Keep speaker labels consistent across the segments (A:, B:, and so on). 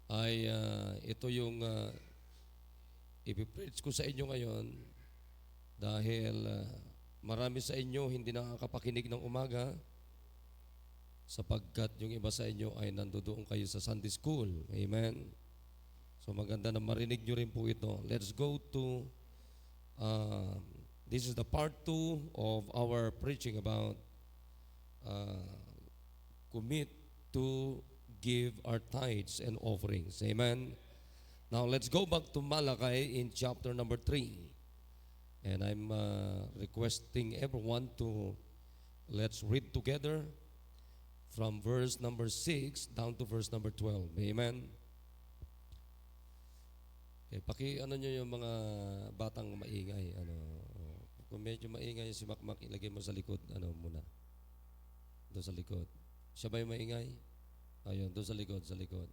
A: ay ito yung ipipreach ko sa inyo ngayon dahil marami sa inyo hindi nakakapakinig ng umaga sapagkat yung iba sa inyo ay nandoon kayo sa Sunday School. Amen? So maganda na marinig nyo rin po ito. Let's go to, this is the part 2 of our preaching about uh, commit to give our tithes and offerings. Amen? Now, let's go back to Malachi in chapter number 3. And I'm requesting everyone to, let's read together from verse number 6 down to verse number 12. Amen? Okay, ano nyo yung mga batang maingay. Kung medyo maingay si Makmak, ilagay mo sa likod. Muna? Doon sa likod. Siya ba yung maingay? Ayun, doon sa likod, sa likod.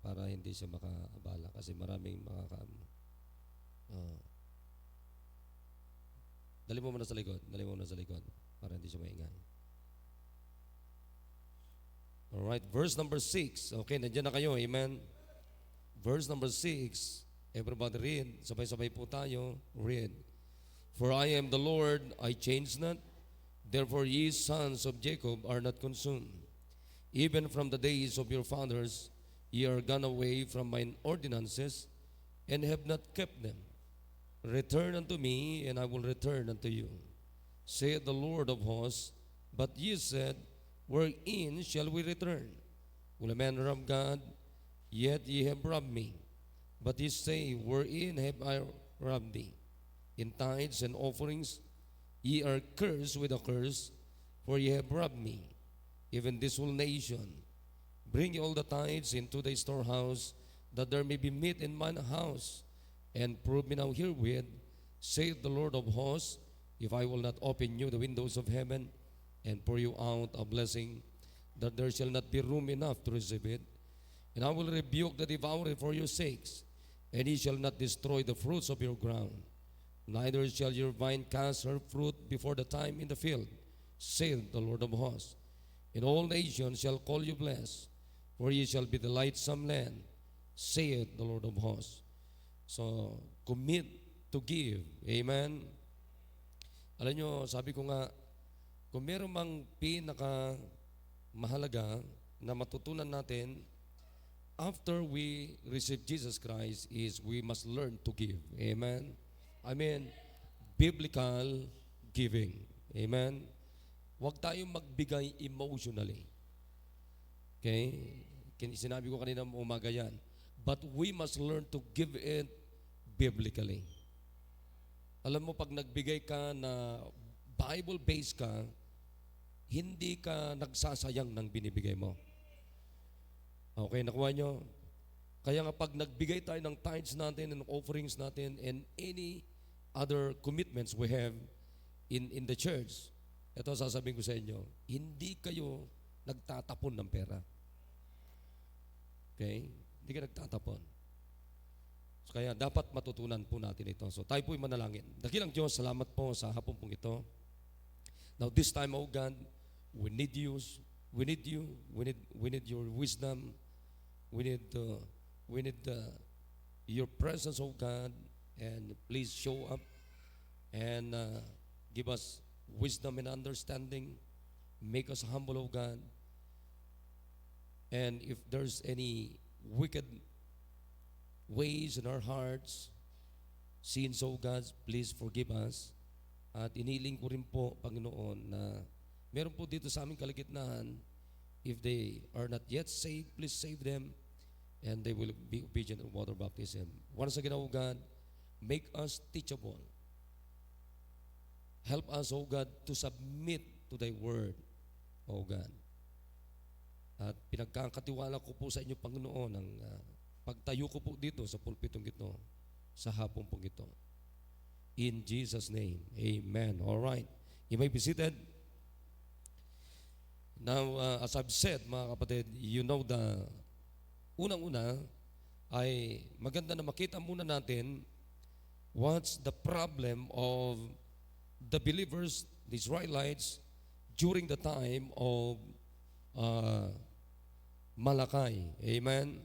A: Para hindi siya makaabala kasi maraming dali mo muna sa likod, dali mo muna sa likod para hindi siya maingay. Alright, verse number 6. Okay, nandiyan na kayo, amen. Verse number 6. Everybody read, sabay-sabay po tayo, read. For I am the Lord, I change not, therefore ye sons of Jacob are not consumed. Even from the days of your fathers, ye are gone away from mine ordinances, and have not kept them. Return unto me, and I will return unto you, saith the Lord of hosts. But ye said, wherein shall we return? Will a man rob God? Yet ye have robbed me. But ye say, wherein have I robbed thee? In tithes and offerings ye are cursed with a curse, for ye have robbed me, even this whole nation. Bring ye all the tithes into the storehouse, that there may be meat in mine house. And prove me now herewith, saith the Lord of hosts, if I will not open you the windows of heaven, and pour you out a blessing, that there shall not be room enough to receive it. And I will rebuke the devourer for your sakes, and he shall not destroy the fruits of your ground. Neither shall your vine cast her fruit before the time in the field, saith the Lord of hosts. And all nations shall call you blessed, for ye shall be the lightsome land, saith the Lord of hosts. So, commit to give. Amen? Alam nyo, sabi ko nga, kung meron mang pinaka mahalaga na matutunan natin after we receive Jesus Christ is we must learn to give. Amen? I mean, biblical giving. Amen? Huwag tayong magbigay emotionally. Okay? Sinabi ko kanina umaga yan. But we must learn to give it biblically. Alam mo, pag nagbigay ka na Bible-based ka, hindi ka nagsasayang ng binibigay mo. Okay, nakuha nyo? Kaya nga pag nagbigay tayo ng tithes natin and offerings natin and any other commitments we have in the church, ito sasabihin ko sa inyo, hindi kayo nagtatapon ng pera. Okay? Hindi ka nagtatapon. So, kaya dapat matutunan po natin ito. So tayo po'y manalangin. Dakilang Diyos, salamat po sa hapon pong ito. Now this time, oh God, we need you. We need you. We need your wisdom. We need your presence, oh God. And please show up and give us wisdom and understanding. Make us humble, oh God. And if there's any wicked ways in our hearts, sins, oh God, please forgive us. At iniling ko rin po, Panginoon, na meron po dito sa aming kaligitnaan, if they are not yet saved, please save them, and they will be obedient in water baptism. Once again, oh God, make us teachable. Help us, oh God, to submit to Thy word, oh God. At pinagkakatiwala ko po sa inyo, Panginoon, ang pagtayo ko po dito sa pulpitong ito, sa hapong pong ito. In Jesus' name, amen. All right. You may be seated. Now, as I've said, mga kapatid, you know unang-una ay maganda na makita muna natin what's the problem of the believers, the Israelites, during the time of malakay. Amen?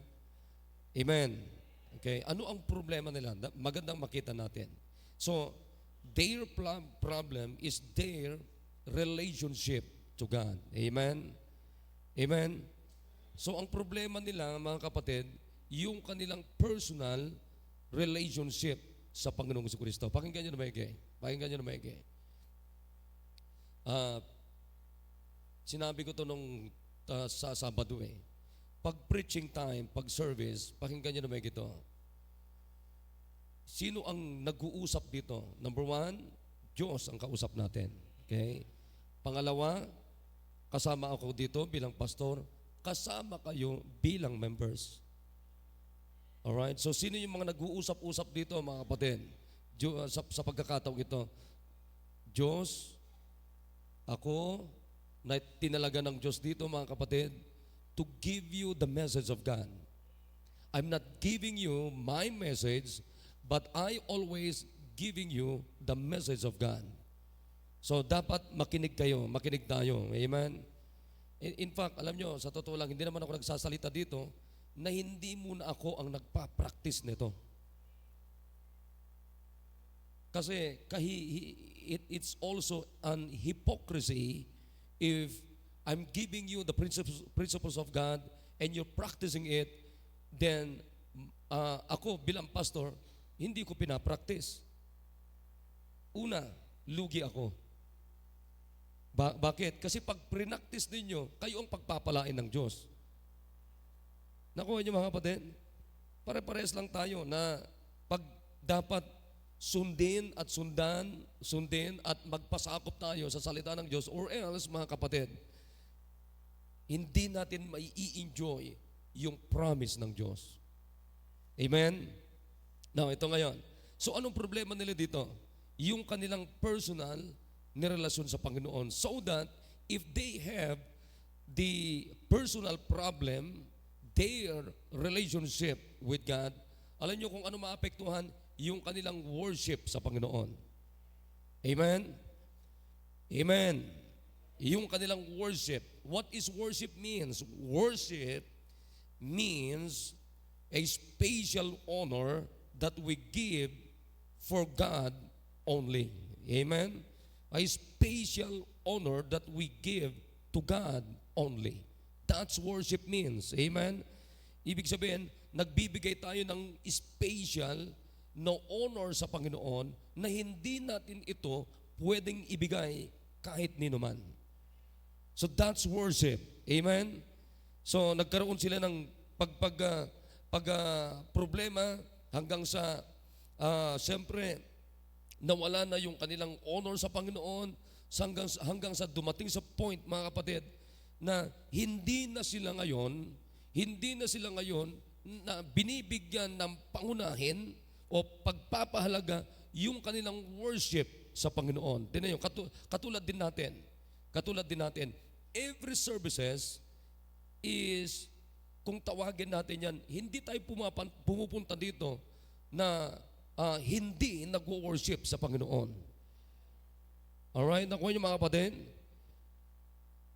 A: Amen. Okay, ano ang problema nila? Magandang makita natin. So, their problem is their relationship to God. Amen? Amen? So, ang problema nila, mga kapatid, yung kanilang personal relationship sa Panginoong Jesucristo. Pakinggan nyo na maigi. Pakinggan nyo na maigi. Sinabi ko to nung sa Sabado eh. Pag preaching time, pag service, pakinggan nyo na maigi to. Sino ang nag-uusap dito? Number one, Diyos ang kausap natin. Okay? Pangalawa, kasama ako dito bilang pastor, kasama kayo bilang members. Alright? So, sino yung mga nag-uusap-usap dito, mga kapatid? Sa pagkakataong ito, Diyos, ako, na tinalaga ng Diyos dito, mga kapatid, to give you the message of God. I'm not giving you my message, but I always giving you the message of God. So, dapat makinig kayo, makinig tayo. Amen? In fact, alam nyo, sa totoo lang, hindi naman ako nagsasalita dito na hindi muna ako ang nagpa-practice nito. Kasi it's also an hypocrisy if I'm giving you the principles of God and you're practicing it, then ako bilang pastor, hindi ko pinapractice. Una, lugi ako. Bakit? Kasi pag prinactice ninyo, kayo ang pagpapalain ng Diyos. Nakuha niyo mga kapatid? Pare-pares lang tayo na pag dapat sundin at magpasakop tayo sa salita ng Diyos, or else mga kapatid, hindi natin mai-enjoy yung promise ng Diyos. Amen? Now, ito ngayon. So, anong problema nila dito? Yung kanilang personal na relasyon sa Panginoon, so that if they have the personal problem, their relationship with God, alam nyo kung ano maapektuhan? Yung kanilang worship sa Panginoon. Amen? Amen. Yung kanilang worship. What is worship means? Worship means a special honor that we give for God only. Amen? A special honor that we give to God only. That's worship means. Amen? Ibig sabihin, nagbibigay tayo ng special na honor sa Panginoon na hindi natin ito pwedeng ibigay kahit ninuman. So that's worship. Amen? So nagkaroon sila ng problema hanggang sa siyempre nawala na yung kanilang honor sa Panginoon hanggang sa dumating sa point, mga kapatid, na hindi na sila ngayon na binibigyan ng pangunahin o pagpapahalaga yung kanilang worship sa Panginoon. Tingnan nyo, katulad din natin, every services is, kung tawagin natin yan, hindi tayo pumupunta dito na hindi nag-worship sa Panginoon. Alright? Nakuha nyo mga kapatid?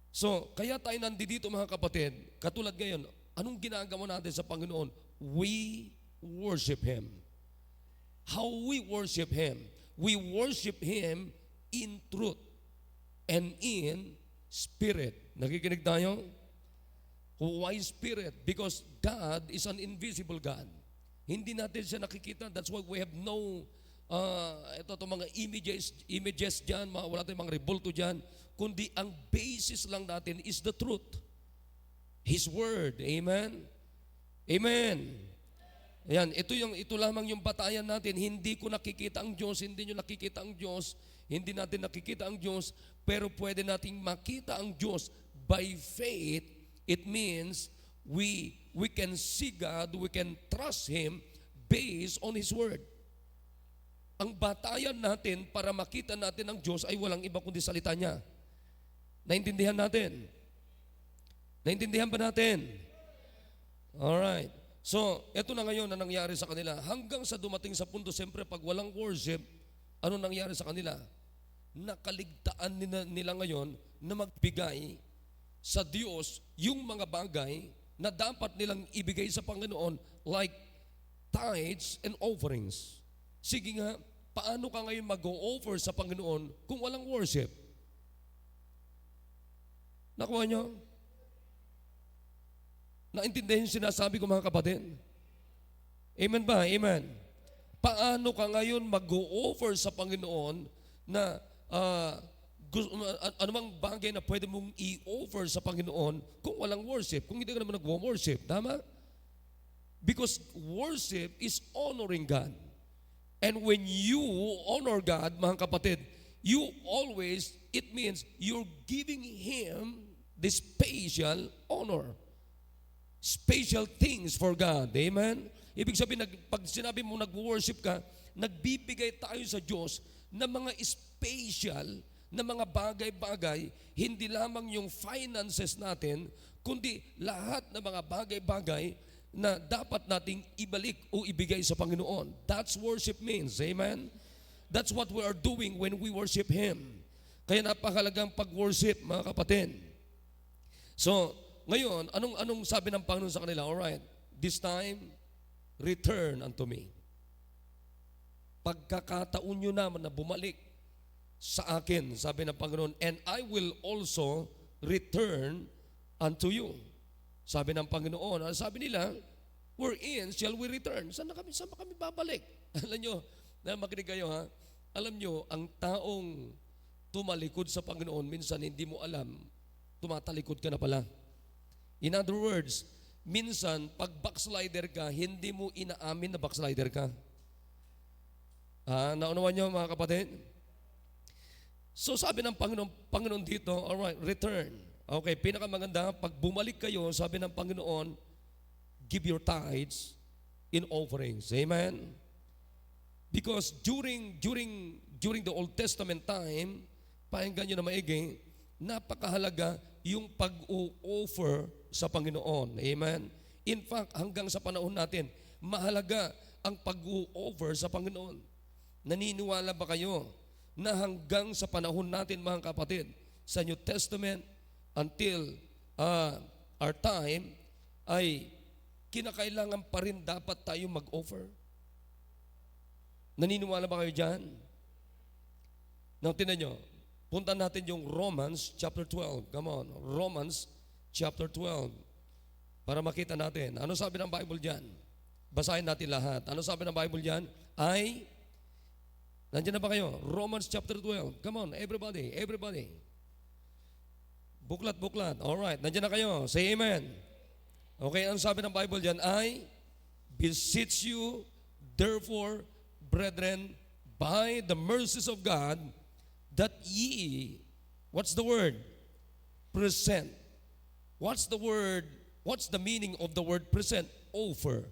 A: So, kaya tayo nandito mga kapatid, katulad ngayon, anong ginagawa natin sa Panginoon? We worship Him. How we worship Him? We worship Him in truth and in spirit. Nakikinig tayo? Why spirit? Because God is an invisible God. Hindi natin siya nakikita. That's why we have no mga images dyan, wala tayong mga rebulto dyan, kundi ang basis lang natin is the truth. His Word. Amen? Amen. Ayan, ito lamang yung batayan natin. Hindi ko nakikita ang Diyos, hindi nyo nakikita ang Diyos, hindi natin nakikita ang Diyos, pero pwede nating makita ang Diyos by faith. It means we can see God, we can trust Him based on His Word. Ang batayan natin para makita natin ang Diyos ay walang iba kundi salita niya. Naintindihan natin? Naintindihan ba natin? Alright. So, eto na ngayon na nangyari sa kanila. Hanggang sa dumating sa punto, siyempre pag walang worship, ano nangyari sa kanila? Nakaligtaan nila ngayon na magbigay sa Diyos yung mga bagay na dapat nilang ibigay sa Panginoon like tithes and offerings. Sige nga, paano ka ngayon mag-o-offer sa Panginoon kung walang worship? Nakuha nyo? Naintindihan yung sinasabi ko mga kapatid? Amen ba? Amen. Paano ka ngayon mag-o-offer sa Panginoon na anumang bagay na pwede mong i-offer sa Panginoon kung walang worship, kung hindi ka naman nag-worship, tama? Because worship is honoring God. And when you honor God, mga kapatid, it means you're giving Him the special honor. Special things for God. Amen? Ibig sabihin, pag sinabi mo nag-worship ka, nagbibigay tayo sa Diyos ng mga special na mga bagay-bagay, hindi lamang yung finances natin, kundi lahat ng mga bagay-bagay na dapat nating ibalik o ibigay sa Panginoon. That's worship means. Amen? That's what we are doing when we worship Him. Kaya napakalagang pag-worship, mga kapatid. So, ngayon, anong sabi ng Panginoon sa kanila? Alright, this time, return unto me. Pagkakataon nyo naman na bumalik sa akin, sabi ng Panginoon, and I will also return unto you. Sabi ng Panginoon, sabi nila, wherein shall we return? Saan kami babalik? Alam nyo, makinig kayo ha, alam nyo, ang taong tumalikod sa Panginoon, minsan hindi mo alam, tumatalikod ka na pala. In other words, minsan, pag backslider ka, hindi mo inaamin na backslider ka. Naunawan nyo mga kapatid? So sabi ng Panginoon dito, alright, return. Okay, pinakamaganda, pag bumalik kayo, sabi ng Panginoon, give your tithes in offerings. Amen? Because during the Old Testament time, pakinggan nyo na maigi, napakahalaga yung pag-o-offer sa Panginoon. Amen? In fact, hanggang sa panahon natin, mahalaga ang pag-o-offer sa Panginoon. Naniniwala ba kayo na hanggang sa panahon natin, mga kapatid, sa New Testament until our time, ay kinakailangan pa rin dapat tayo mag-offer? Naniniwala ba kayo dyan? Now, tinan nyo, punta natin yung Romans chapter 12. Come on, Romans chapter 12. Para makita natin. Ano sabi ng Bible dyan? Basahin natin lahat. Ano sabi ng Bible dyan? Nandiyan na ba kayo? Romans chapter 12. Come on, everybody. Buklat. Alright, nandiyan na kayo. Say amen. Okay, ang sabi ng Bible dyan ay, beseech you, therefore, brethren, by the mercies of God, that ye, what's the word? Present. What's the meaning of the word present? Offer.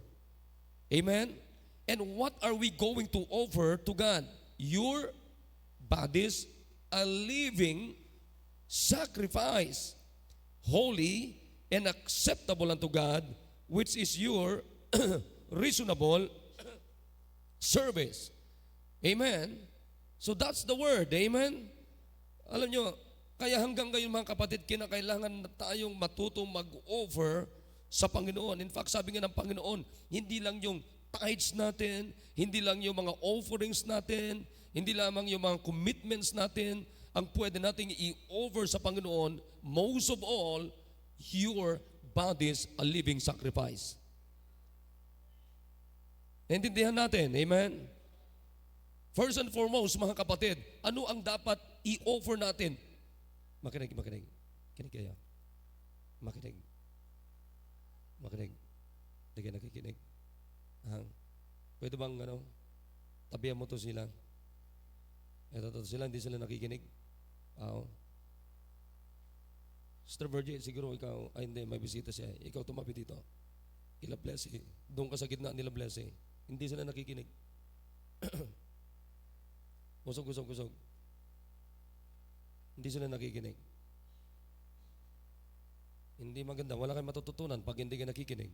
A: Amen? And what are we going to offer to God? Your bodies a living sacrifice, holy and acceptable unto God, which is your reasonable service. Amen? So that's the word. Amen? Alam nyo, kaya hanggang ngayon mga kapatid, kinakailangan na tayong matutong mag-offer sa Panginoon. In fact, sabi nga ng Panginoon, hindi lang yung tithes natin, hindi lang yung mga offerings natin, hindi lamang yung mga commitments natin, ang pwede nating i-offer sa Panginoon, most of all, your bodies a living sacrifice. Naintindihan natin, amen? First and foremost, mga kapatid, ano ang dapat i-offer natin? Makinig. Kinig kayo. Makinig. Hindi kayo nakikinig. Pwede bang, tabihan mo to sila? Ito sila, hindi sila nakikinig. Sister Virgil, siguro ikaw, hindi, may bisita siya. Ikaw tumabi dito. Kila Blessy. Doon ka sa gitna nila Blessy. Hindi sila nakikinig. Kusog. Hindi sila nakikinig. Hindi maganda. Wala kayong matututunan pag hindi ka nakikinig.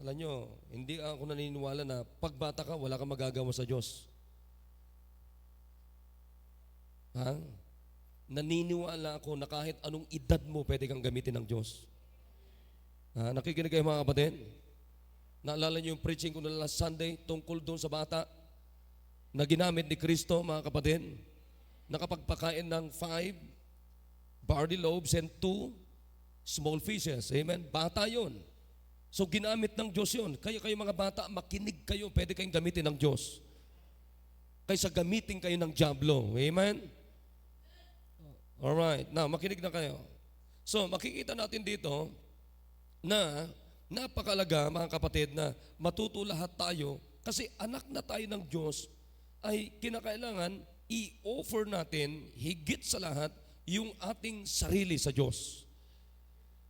A: Alam nyo, hindi ako naniniwala na pagbata ka, wala kang magagawa sa Diyos. naniniwala ako na kahit anong edad mo, pwede kang gamitin ng Diyos. Nakikinig kayo mga kapatid? Naalala niyo yung preaching ko na last Sunday tungkol doon sa bata na ginamit ni Kristo, mga kapatid? Nakapagpakain ng 5 barley loaves and 2 small fishes. Amen? Bata yun. So ginamit ng Diyos yun. Kayo mga bata, makinig kayo, pwede kayong gamitin ng Diyos. Kaysa gamitin kayo ng diablo. Amen? Alright. Now, makinig na kayo. So, makikita natin dito na napakalaga, mga kapatid, na matuto lahat tayo kasi anak na tayo ng Diyos ay kinakailangan i-offer natin higit sa lahat yung ating sarili sa Diyos.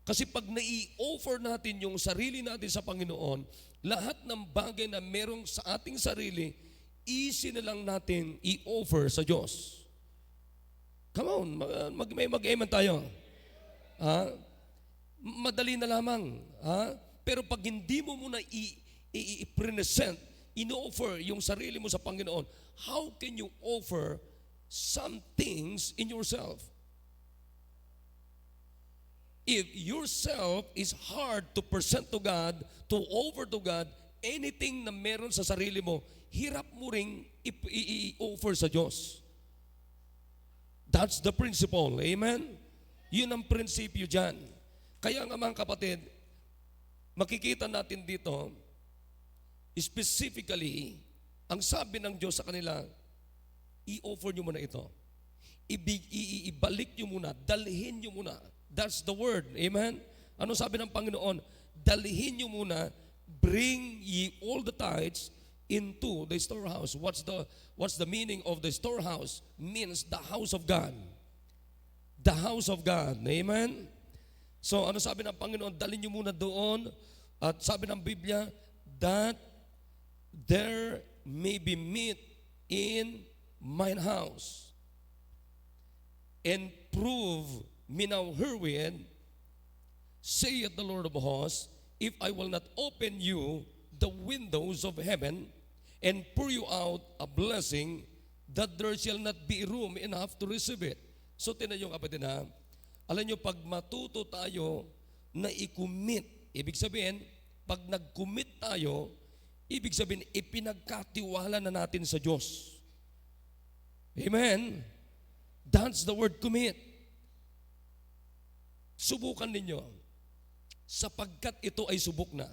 A: Kasi pag nai-offer natin yung sarili natin sa Panginoon, lahat ng bagay na merong sa ating sarili, easy na lang natin i-offer sa Diyos. Come on, mag-amen tayo. Madali na lamang. Pero pag hindi mo muna i-present, in-offer yung sarili mo sa Panginoon, how can you offer some things in yourself? If yourself is hard to present to God, to offer to God, anything na meron sa sarili mo, hirap mo ring i-offer sa Diyos. That's the principle. Amen? Yun ang prinsipyo dyan. Kaya nga mga kapatid, makikita natin dito, specifically, ang sabi ng Diyos sa kanila, i-offer nyo muna ito. Ibalik nyo muna, dalhin nyo muna. That's the word. Amen? Ano sabi ng Panginoon? Dalhin nyo muna, bring ye all the tithes into the storehouse. What's the meaning of the storehouse? Means the house of God. The house of God. Amen? So ano sabi ng Panginoon? Dalhin nyo muna doon. At sabi ng Biblia, that there may be meat in mine house. And prove me now herewith, saith the Lord of hosts, if I will not open you the windows of heaven and pour you out a blessing that there shall not be room enough to receive it. So tinan yung kapatid na, alam nyo, pag matuto tayo na i-commit, ibig sabihin, pag nag-commit tayo, ibig sabihin, ipinagkatiwala na natin sa Diyos. Amen? That's the word commit. Subukan ninyo, sapagkat ito ay subok na.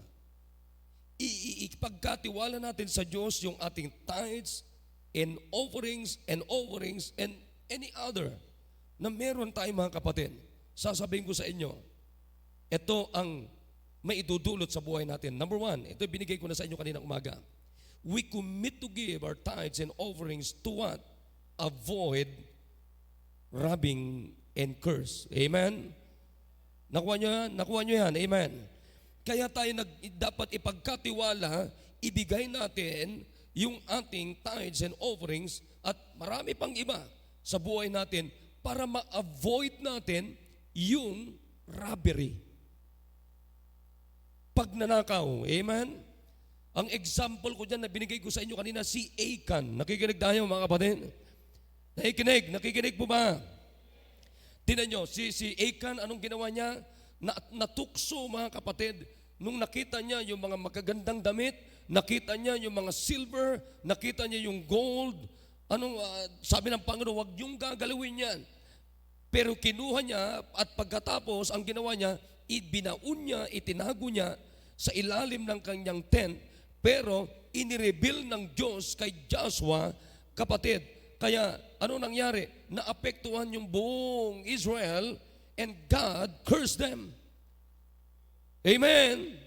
A: Ipagkatiwala natin sa Diyos yung ating tithes and offerings and any other na meron tayong mga kapatid. Sasabihin ko sa inyo, ito ang maidudulot sa buhay natin. Number 1, ito binigay ko na sa inyo kaninang umaga. We commit to give our tithes and offerings to what? Avoid robbing and curse. Amen? Nakuha nyo yan? Nakuha nyo yan? Amen? Kaya tayo dapat ipagkatiwala, ibigay natin yung ating tithes and offerings at marami pang iba sa buhay natin para ma-avoid natin yung robbery. Pagnanakaw. Amen? Ang example ko dyan na binigay ko sa inyo kanina, si Achan. Nakikinig tayo mga kapatid? Nakikinig po ba? Tingnan nyo, si Achan, anong ginawa niya? Natukso mga kapatid, nung nakita niya yung mga magagandang damit, nakita niya yung mga silver, nakita niya yung gold, sabi ng Panginoon, huwag niyong gagalawin yan. Pero kinuha niya at pagkatapos, ang ginawa niya, ibinaon niya, itinago niya sa ilalim ng kanyang tent, pero inireveal ng Diyos kay Joshua, kapatid. Kaya ano nangyari? Naapektuhan yung buong Israel and God cursed them. Amen?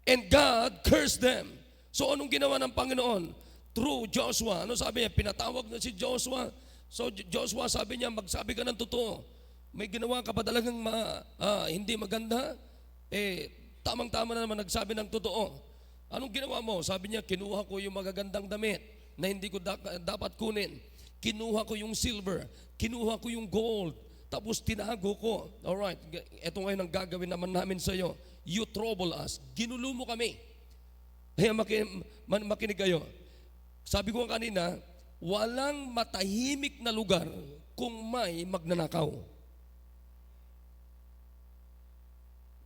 A: And God cursed them. So anong ginawa ng Panginoon? Through Joshua. Ano sabi niya? Pinatawag na si Joshua. So Joshua sabi niya, magsabi ka ng totoo. May ginawa ka pa talagang hindi maganda? Tamang-tama na naman nagsabi ng totoo. Anong ginawa mo? Sabi niya, kinuha ko yung magagandang damit na hindi ko dapat kunin. Kinuha ko yung silver, kinuha ko yung gold, tapos tinago ko. Alright, ito ngayon ang gagawin naman namin sa iyo. You trouble us. Ginulo mo kami. Kaya makinig kayo. Sabi ko kanina, walang matahimik na lugar kung may magnanakaw.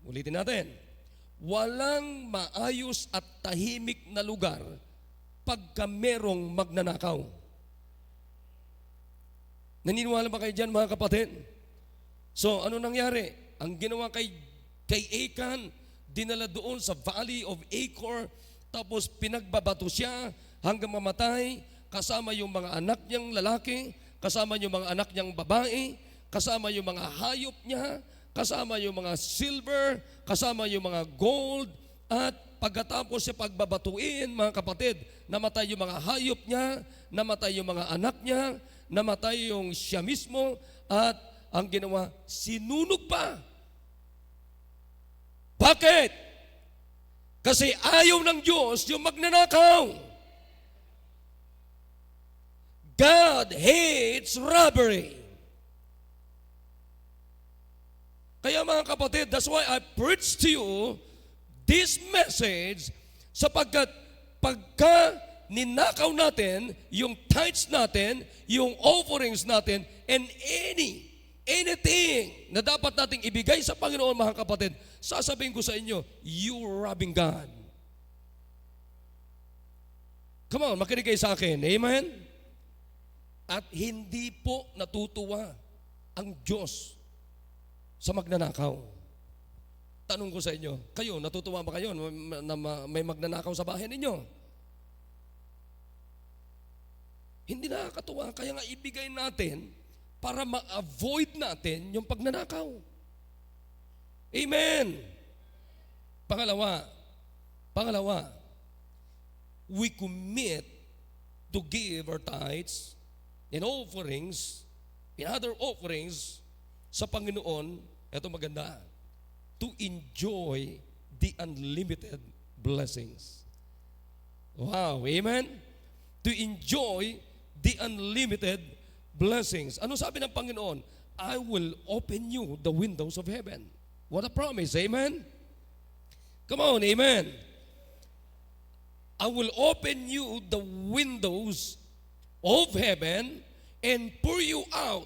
A: Ulitin natin. Walang maayos at tahimik na lugar pagka merong magnanakaw. Naniniwala ba kayo dyan, mga kapatid? So, ano nangyari? Ang ginawa kay Achan, dinala doon sa Valley of Achor, tapos pinagbabato siya hanggang mamatay, kasama yung mga anak niyang lalaki, kasama yung mga anak niyang babae, kasama yung mga hayop niya, kasama yung mga silver, kasama yung mga gold, at pagkatapos siya pagbabatuin, mga kapatid, namatay yung mga hayop niya, namatay yung mga anak niya, namatay yung siya mismo, at ang ginawa, sinunog pa. Bakit? Kasi ayaw ng Diyos yung magnanakaw. God hates robbery. Kaya mga kapatid, that's why I preach to you this message, sapagkat pagka ninakaw natin yung tithes natin, yung offerings natin, and anything na dapat nating ibigay sa Panginoon, mga kapatid, sasabihin ko sa inyo, you're robbing God. Come on, makinig kayo sa akin. Amen? At hindi po natutuwa ang Diyos sa magnanakaw. Tanong ko sa inyo, kayo, natutuwa ba kayo na may magnanakaw sa bahay ninyo? Hindi nakakatuwa, kaya nga ibigay natin para ma-avoid natin yung pagnanakaw. Amen. Pangalawa, we commit to give our tithes and offerings, in other offerings, sa Panginoon, eto maganda, to enjoy the unlimited blessings. Wow, amen? To enjoy the unlimited blessings. Ano sabi ng Panginoon? I will open you the windows of heaven. What a promise, amen? Come on, amen. I will open you the windows of heaven and pour you out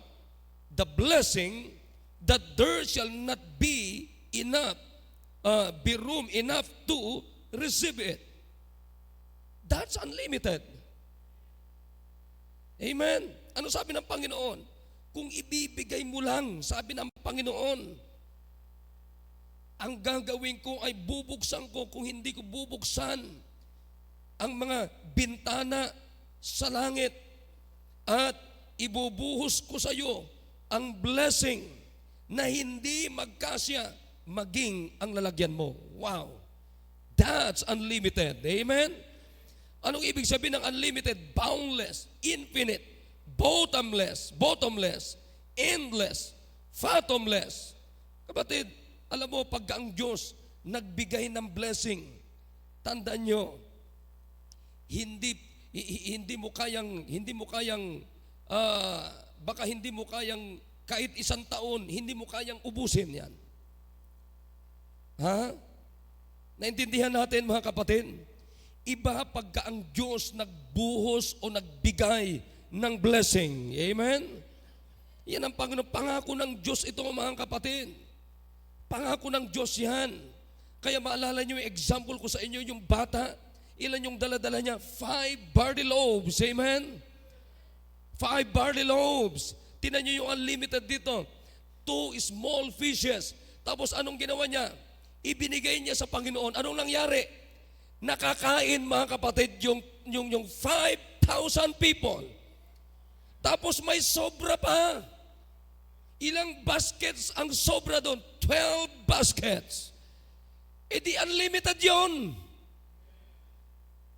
A: the blessing that there shall not be enough, be room enough to receive it. That's unlimited. Amen. Ano sabi ng Panginoon? Kung ibibigay mo lang, sabi ng Panginoon, ang gagawin ko ay bubuksan ko, kung hindi ko bubuksan ang mga bintana sa langit, at ibubuhos ko sa iyo ang blessing na hindi magkasya maging ang lalagyan mo. Wow! That's unlimited. Amen? Anong ibig sabihin ng unlimited? Boundless, infinite, bottomless, endless, fathomless. Kapatid, alam mo, pag ang Diyos nagbigay ng blessing, tandaan nyo, hindi mo kayang baka hindi mo kayang kahit isang taon, hindi mo kayang ubusin yan. Ha? Naintindihan natin, mga kapatid? Iba pagka ang Diyos nagbuhos o nagbigay ng blessing. Amen? Yan ang pangako ng Diyos ito, mga kapatid. Pangako ng Diyos yan. Kaya maalala nyo yung example ko sa inyo, yung bata, ilan yung dala-dala niya? 5 barley loaves. Amen? 5 barley loaves. Tingnan nyo yung unlimited dito. 2 small fishes. Tapos anong ginawa niya? Ibinigay niya sa Panginoon. Anong nangyari? Nakakain, mga kapatid, yung 5,000 people. Tapos may sobra pa. Ilang baskets ang sobra doon? 12 baskets. E di unlimited yun.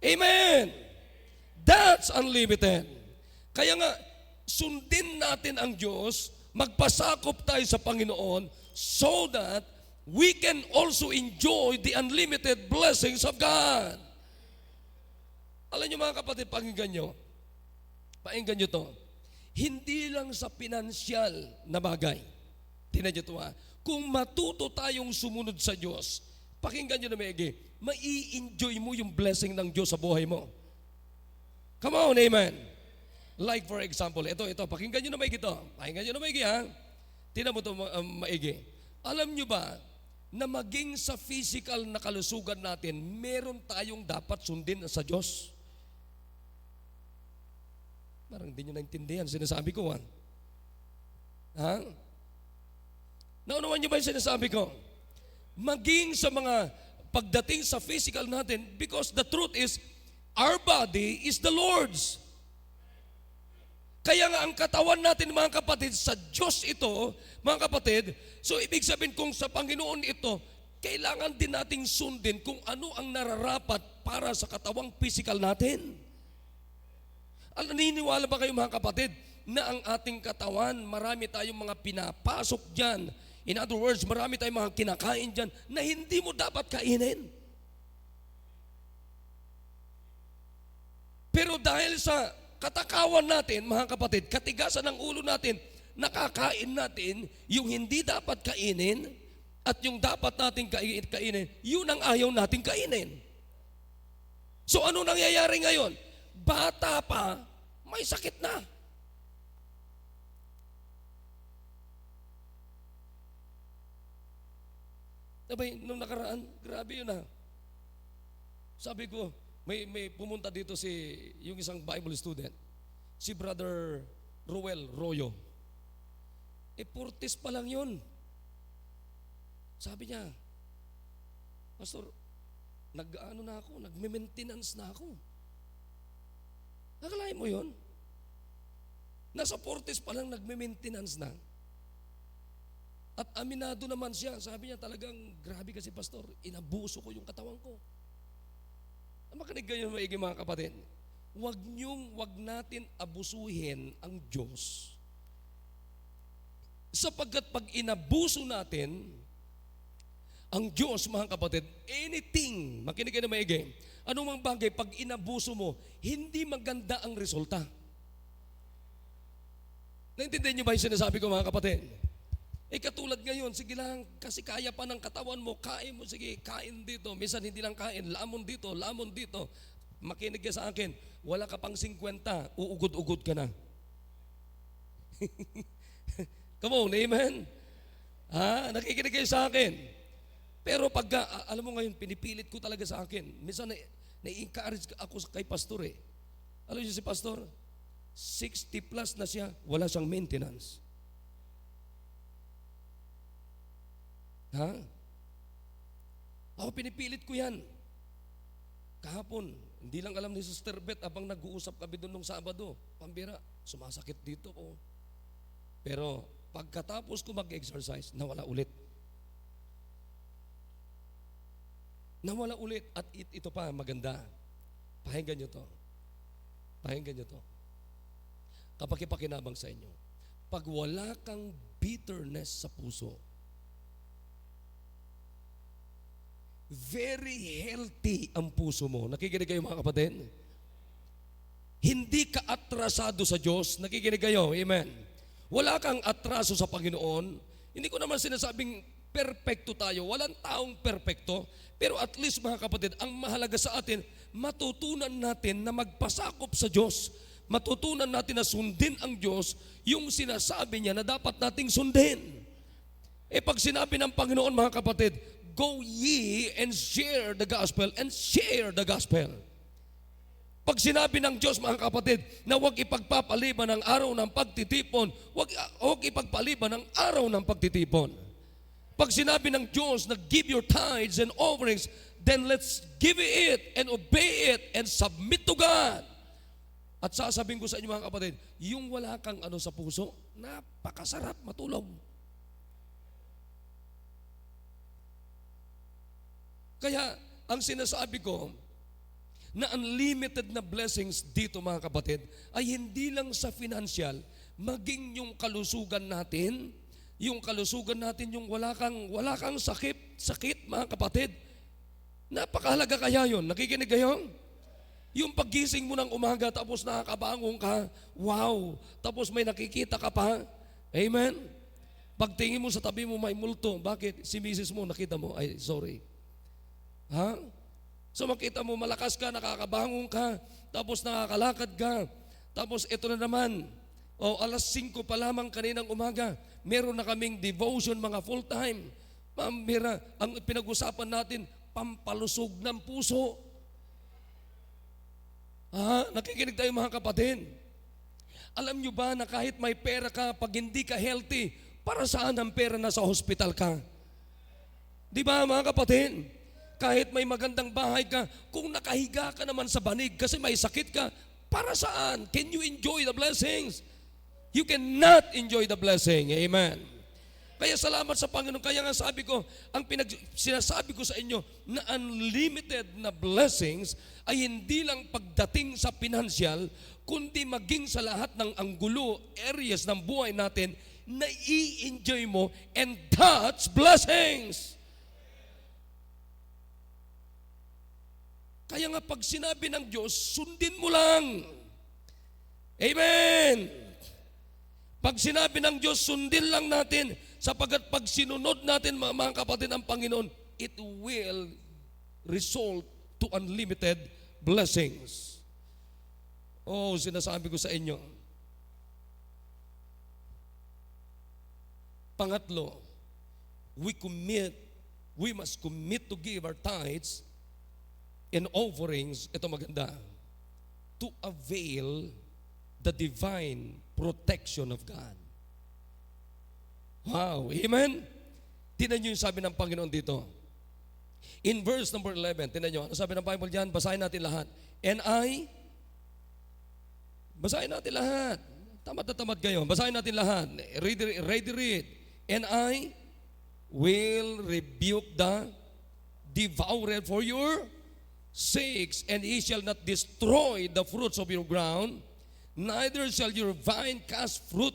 A: Amen. That's unlimited. Kaya nga, sundin natin ang Diyos, magpasakop tayo sa Panginoon so that we can also enjoy the unlimited blessings of God. Alam niyo, mga kapatid, pakinggan nyo to. Hindi lang sa pinansyal na bagay. Tingnan nyo to, ha. Kung matuto tayong sumunod sa Diyos, pakinggan nyo na maigi, mai-enjoy mo yung blessing ng Diyos sa buhay mo. Come on, amen. Like for example, ito, pakinggan nyo na maigi ito. Pakinggan nyo na maigi ha. Tingnan mo ito maigi. Alam nyo ba, na maging sa physical na kalusugan natin, meron tayong dapat sundin sa Diyos? Parang hindi nyo naintindihan, sinasabi ko ha. Ha? Naunawan nyo ba yung sinasabi ko? Maging sa mga pagdating sa physical natin, because the truth is, our body is the Lord's. Kaya nga ang katawan natin mga kapatid, sa Diyos ito, mga kapatid, so ibig sabihin kung sa Panginoon ito, kailangan din nating sundin kung ano ang nararapat para sa katawang physical natin. Naniniwala ba kayo mga kapatid, na ang ating katawan, marami tayong mga pinapasok dyan. In other words, marami tayong mga kinakain dyan na hindi mo dapat kainin. Pero dahil sa katakawan natin, mga kapatid, katigasan ng ulo natin, nakakain natin yung hindi dapat kainin at yung dapat natin kainin, yun ang ayaw natin kainin. So ano nangyayari ngayon? Bata pa, may sakit na. Sabay, nung nakaraan, grabe yun ha. Sabi ko, may pumunta dito yung isang Bible student, si Brother Ruel Royo. 40s pa lang yun. Sabi niya, Pastor, nagme-maintenance na ako. Nakalain mo yun? Nasa 40s pa lang nagme-maintenance na. At aminado naman siya. Sabi niya talagang, grabe kasi pastor, inabuso ko yung katawan ko. Makinig kayo maigi mga kapatid. Wag natin abusuhin ang Diyos. Sapagkat pag inabuso natin ang Diyos mga kapatid, anything, makinig kayo maigi, anumang bagay, pag inabuso mo, hindi maganda ang resulta. Naintindihan niyo ba yung sinasabi ko mga kapatid? Katulad ngayon, sige lang, kasi kaya pa ng katawan mo, kain mo, sige, kain dito. Minsan hindi lang kain, lamon dito. Makinig ka sa akin, wala ka pang 50, uugod-ugod ka na. Come on, amen? Nakikinig kayo sa akin. Pero alam mo ngayon, pinipilit ko talaga sa akin. Minsan na-encourage ako kay pastor . Alam niyo si pastor, 60 plus na siya, wala siyang maintenance. Ako pinipilit ko yan. Kahapon, hindi lang alam ni Sister Beth abang nag-uusap kami doon nung Sabado. Pambira, sumasakit dito ko. Pero pagkatapos ko mag-exercise, nawala ulit. Nawala ulit. At ito pa, maganda. Pakinggan nyo to. Kapag ipakinabang sa inyo, pag wala kang bitterness sa puso, very healthy ang puso mo. Nakikinig kayo mga kapatid? Hindi ka atrasado sa Diyos. Nakikinig kayo? Amen. Wala kang atraso sa Panginoon. Hindi ko naman sinasabing perfecto tayo. Walang taong perfecto. Pero at least mga kapatid, ang mahalaga sa atin, matutunan natin na magpasakop sa Diyos. Matutunan natin na sundin ang Diyos yung sinasabi niya na dapat nating sundin. Pag sinabi ng Panginoon mga kapatid, go ye and share the gospel and share the gospel. Pag sinabi ng Diyos mga kapatid na huwag ipagpapaliban ang araw ng pagtitipon, huwag ipagpaliban ang araw ng pagtitipon. Pag sinabi ng Diyos na give your tithes and offerings, then let's give it and obey it and submit to God. At sasabihin ko sa inyo mga kapatid, yung wala kang sa puso, napakasarap matulog. Kaya, ang sinasabi ko, na unlimited na blessings dito mga kapatid, ay hindi lang sa financial, maging yung kalusugan natin, yung wala kang sakit mga kapatid. Napakahalaga kaya yun. Nakikinig kayo? Yung paggising mo ng umaga, tapos nakakabangon ka, wow, tapos may nakikita ka pa, amen? Pagtingin mo sa tabi mo, may multo. Bakit? Si misis mo, nakita mo, ay, sorry. So makita mo, malakas ka, nakakabangon ka, tapos nakakalakad ka, Tapos ito na naman, alas 5 pa lamang kaninang umaga, meron na kaming devotion mga full-time. Mira, ang pinag-usapan natin, pampalusog ng puso. Nakikinig tayo mga kapatid. Alam nyo ba na kahit may pera ka, pag hindi ka healthy, para saan ang pera na sa hospital ka? Di ba mga kapatid? Kahit may magandang bahay ka, kung nakahiga ka naman sa banig kasi may sakit ka, para saan? Can you enjoy the blessings? You cannot enjoy the blessing. Amen. Kaya salamat sa Panginoon. Kaya nga sabi ko, sinasabi ko sa inyo na unlimited na blessings ay hindi lang pagdating sa pinansyal, kundi maging sa lahat ng anggulo, areas ng buhay natin na i-enjoy mo, and that's blessings. Kaya nga pag sinabi ng Diyos, sundin mo lang. Amen. Pag sinabi ng Diyos, sundin lang natin, sapagkat pag sinunod natin mga kapatid ang Panginoon, it will result to unlimited blessings. Sinasabi ko sa inyo. Pangatlo, we must commit to give our tithes and offerings, ito maganda, to avail the divine protection of God. Wow, amen? Tingnan nyo yung sabi ng Panginoon dito. In verse number 11, tingnan nyo, ano sabi ng Bible dyan? Basahin natin lahat. Basahin natin lahat. Tamad na tamad kayo. Basahin natin lahat. Read. And I will rebuke the devourer for your sakes, and he shall not destroy the fruits of your ground, neither shall your vine cast fruit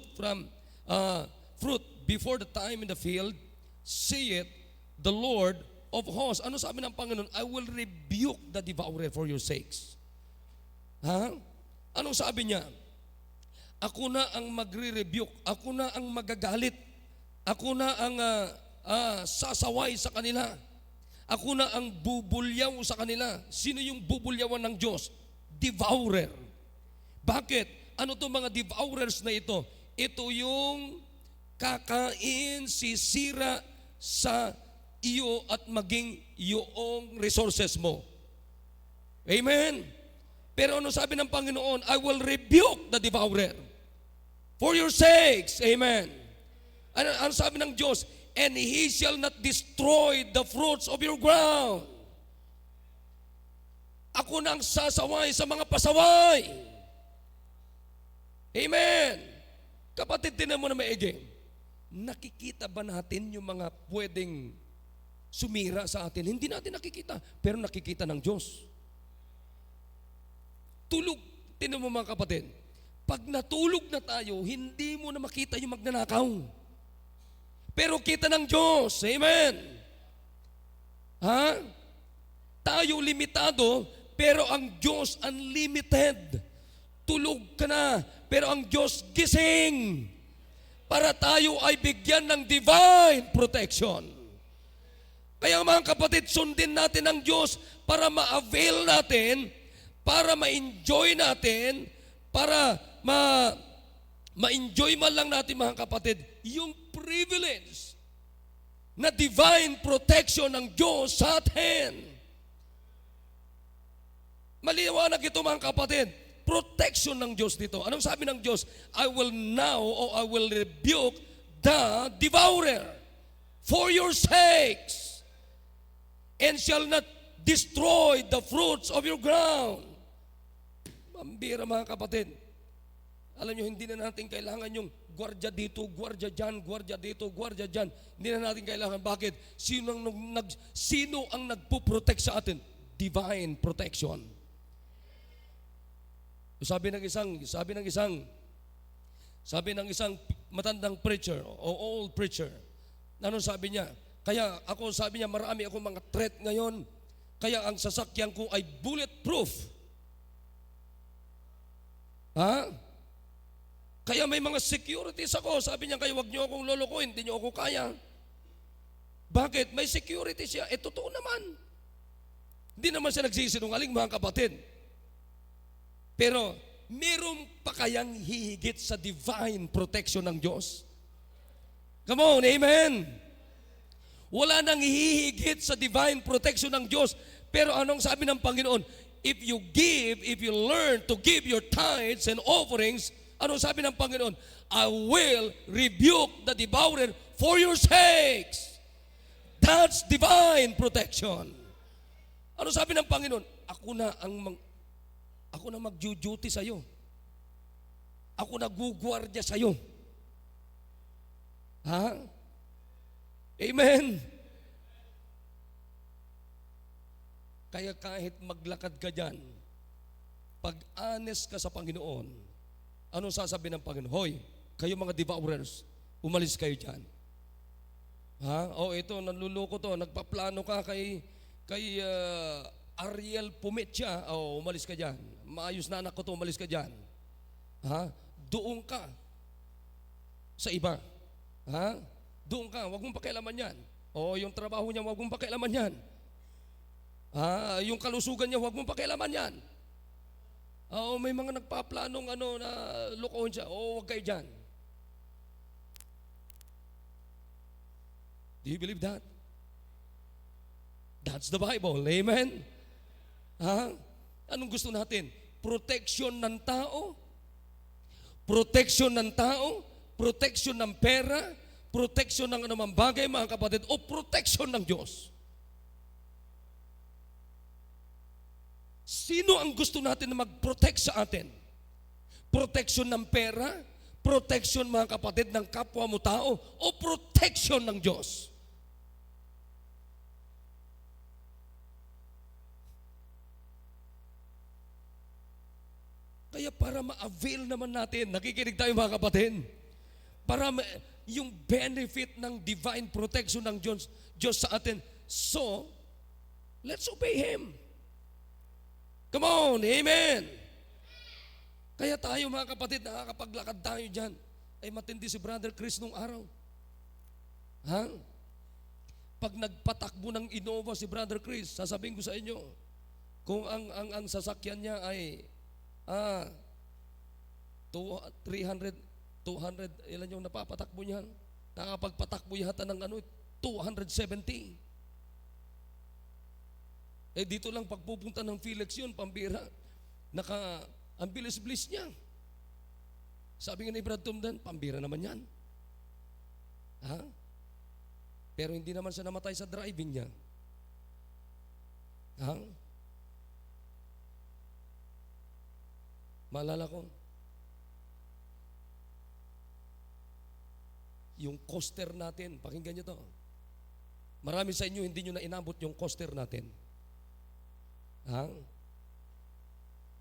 A: before the time in the field, saith the Lord of hosts. Ano sabi ng Panginoon? I will rebuke the devourer for your sakes. Anong sabi niya? Ako na ang magre-rebuke, ako na ang magagalit, ako na ang sasaway sa kanila, ako na ang bubulyaw sa kanila. Sino yung bubulyawan ng Diyos? Devourer. Bakit? Ano itong mga devourers na ito? Ito yung kakain, sisira sa iyo at maging iyong resources mo. Amen? Pero ano sabi ng Panginoon? I will rebuke the devourer for your sakes. Amen? Ano sabi ng Diyos? And he shall not destroy the fruits of your ground. Ako nang sasaway sa mga pasaway. Amen. Kapatid, tinan mo na maigi. Nakikita ba natin yung mga pwedeng sumira sa atin? Hindi natin nakikita, pero nakikita ng Diyos. Tulog. Tinan mo mga kapatid. Pag natulog na tayo, hindi mo na makita yung magnanakaw. Pero kita ng Diyos. Amen. Tayo limitado, pero ang Diyos unlimited. Tulog ka na, pero ang Diyos gising. Para tayo ay bigyan ng divine protection. Kaya mga kapatid, sundin natin ang Diyos para ma-avail natin, para ma-enjoy natin, para ma-enjoy man lang natin mga kapatid, yung privilege na divine protection ng Diyos sa atin. Maliwanag ito mga kapatid. Protection ng Diyos dito. Anong sabi ng Diyos? I will rebuke the devourer for your sakes, and shall not destroy the fruits of your ground. Mambira mga kapatid. Alam nyo, hindi na natin kailangan yung gwardiya dito, gwardiya dyan, gwardiya dito, gwardiya dyan. Hindi na natin kailangan. Bakit? Sino ang nagpo-protect sa atin? Divine protection. Sabi ng isang matandang preacher o old preacher, ano sabi niya? Kaya ako, sabi niya, marami akong mga threat ngayon, kaya ang sasakyan ko ay bulletproof. Kaya may mga securities ako. Sabi niya, kaya wag niyo akong lolokohin, hindi niyo ako kaya. Bakit? May security siya. Totoo naman. Hindi naman siya nagsisinungaling mga kapatid. Pero meron pa kayang hihigit sa divine protection ng Diyos? Come on, amen? Wala nang hihigit sa divine protection ng Diyos. Pero anong sabi ng Panginoon? If you learn to give your tithes and offerings, anong sabi ng Panginoon? I will rebuke the devourer for your sakes. That's divine protection. Ano sabi ng Panginoon? Ako na mag-duty sa iyo. Ako na gugwardya sa iyo. Ha? Amen. Kaya kahit maglakad ka dyan, pag honest ka sa Panginoon, anong sasabihin ng Panginoon? Hoy, kayo mga devourers, umalis kayo dyan. Ha? Ito, nanluloko to, nagpaplano ka kay Ariel Pumetya, umalis ka dyan. Maayos na anak ko to, umalis ka dyan. Ha? Doon ka sa iba. Ha? Doon ka, wag mong pakialaman yan. Yung trabaho niya, wag mong pakialaman yan. Yung kalusugan niya, wag mong pakialaman yan. May mga nagpaplanong na lokohin siya. Wag kayo dyan. Do you believe that? That's the Bible. Amen? Anong gusto natin? Protection ng tao? Protection ng tao? Protection ng pera? Protection ng anumang bagay, mga kapatid? O protection ng Diyos? Sino ang gusto natin na mag-protect sa atin? Protection ng pera? Protection, mga kapatid, ng kapwa mo tao? O protection ng Diyos? Kaya para ma-avail naman natin, nakikinig tayo mga kapatid, para yung benefit ng divine protection ng Diyos sa atin. So, let's obey Him. Come on, amen. Kaya tayo mga kapatid, nakakapaglakad tayo dyan. Ay matindi si Brother Chris nung araw. Pag nagpatakbo ng Innova si Brother Chris, sasabihin ko sa inyo, kung ang sasakyan niya ay 200, ilan yung napapatakbo niyan? Nakapagpatakbo yata ng 270. Dito lang pagpupunta ng Felix yun, pambira. Ang bilis-bilis niya. Sabi nga ni Brad Tumdan, pambira naman yan. Pero hindi naman siya namatay sa driving niya. Maalala ko, yung coaster natin, pakinggan nyo to. Marami sa inyo hindi nyo na inabot yung coaster natin.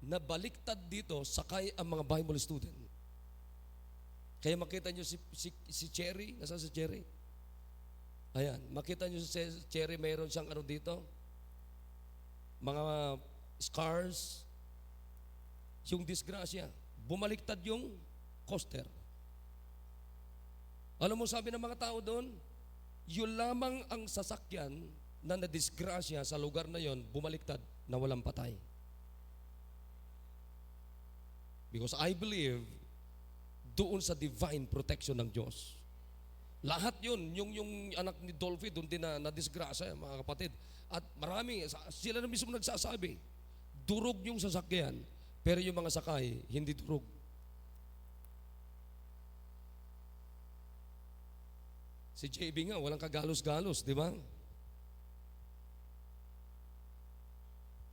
A: Nabaliktad dito, sakay ang mga Bible student. Kaya makita nyo si Cherry, nasaan si Cherry? Ayan, makita nyo si Cherry, mayroon siyang dito, mga scars. Yung disgrasya, bumaliktad yung coaster. Alam mo sabi ng mga tao doon, yun lamang ang sasakyan na nadisgrasya sa lugar na yon, bumaliktad na walang patay. Because I believe doon sa divine protection ng Diyos. Lahat yun, yung anak ni Dolphy doon din na disgrasya, mga kapatid. At marami, sila na mismo nagsasabi, durog yung sasakyan, pero yung mga sakay, hindi durog. Si JB nga, walang kagalos-galos, di ba?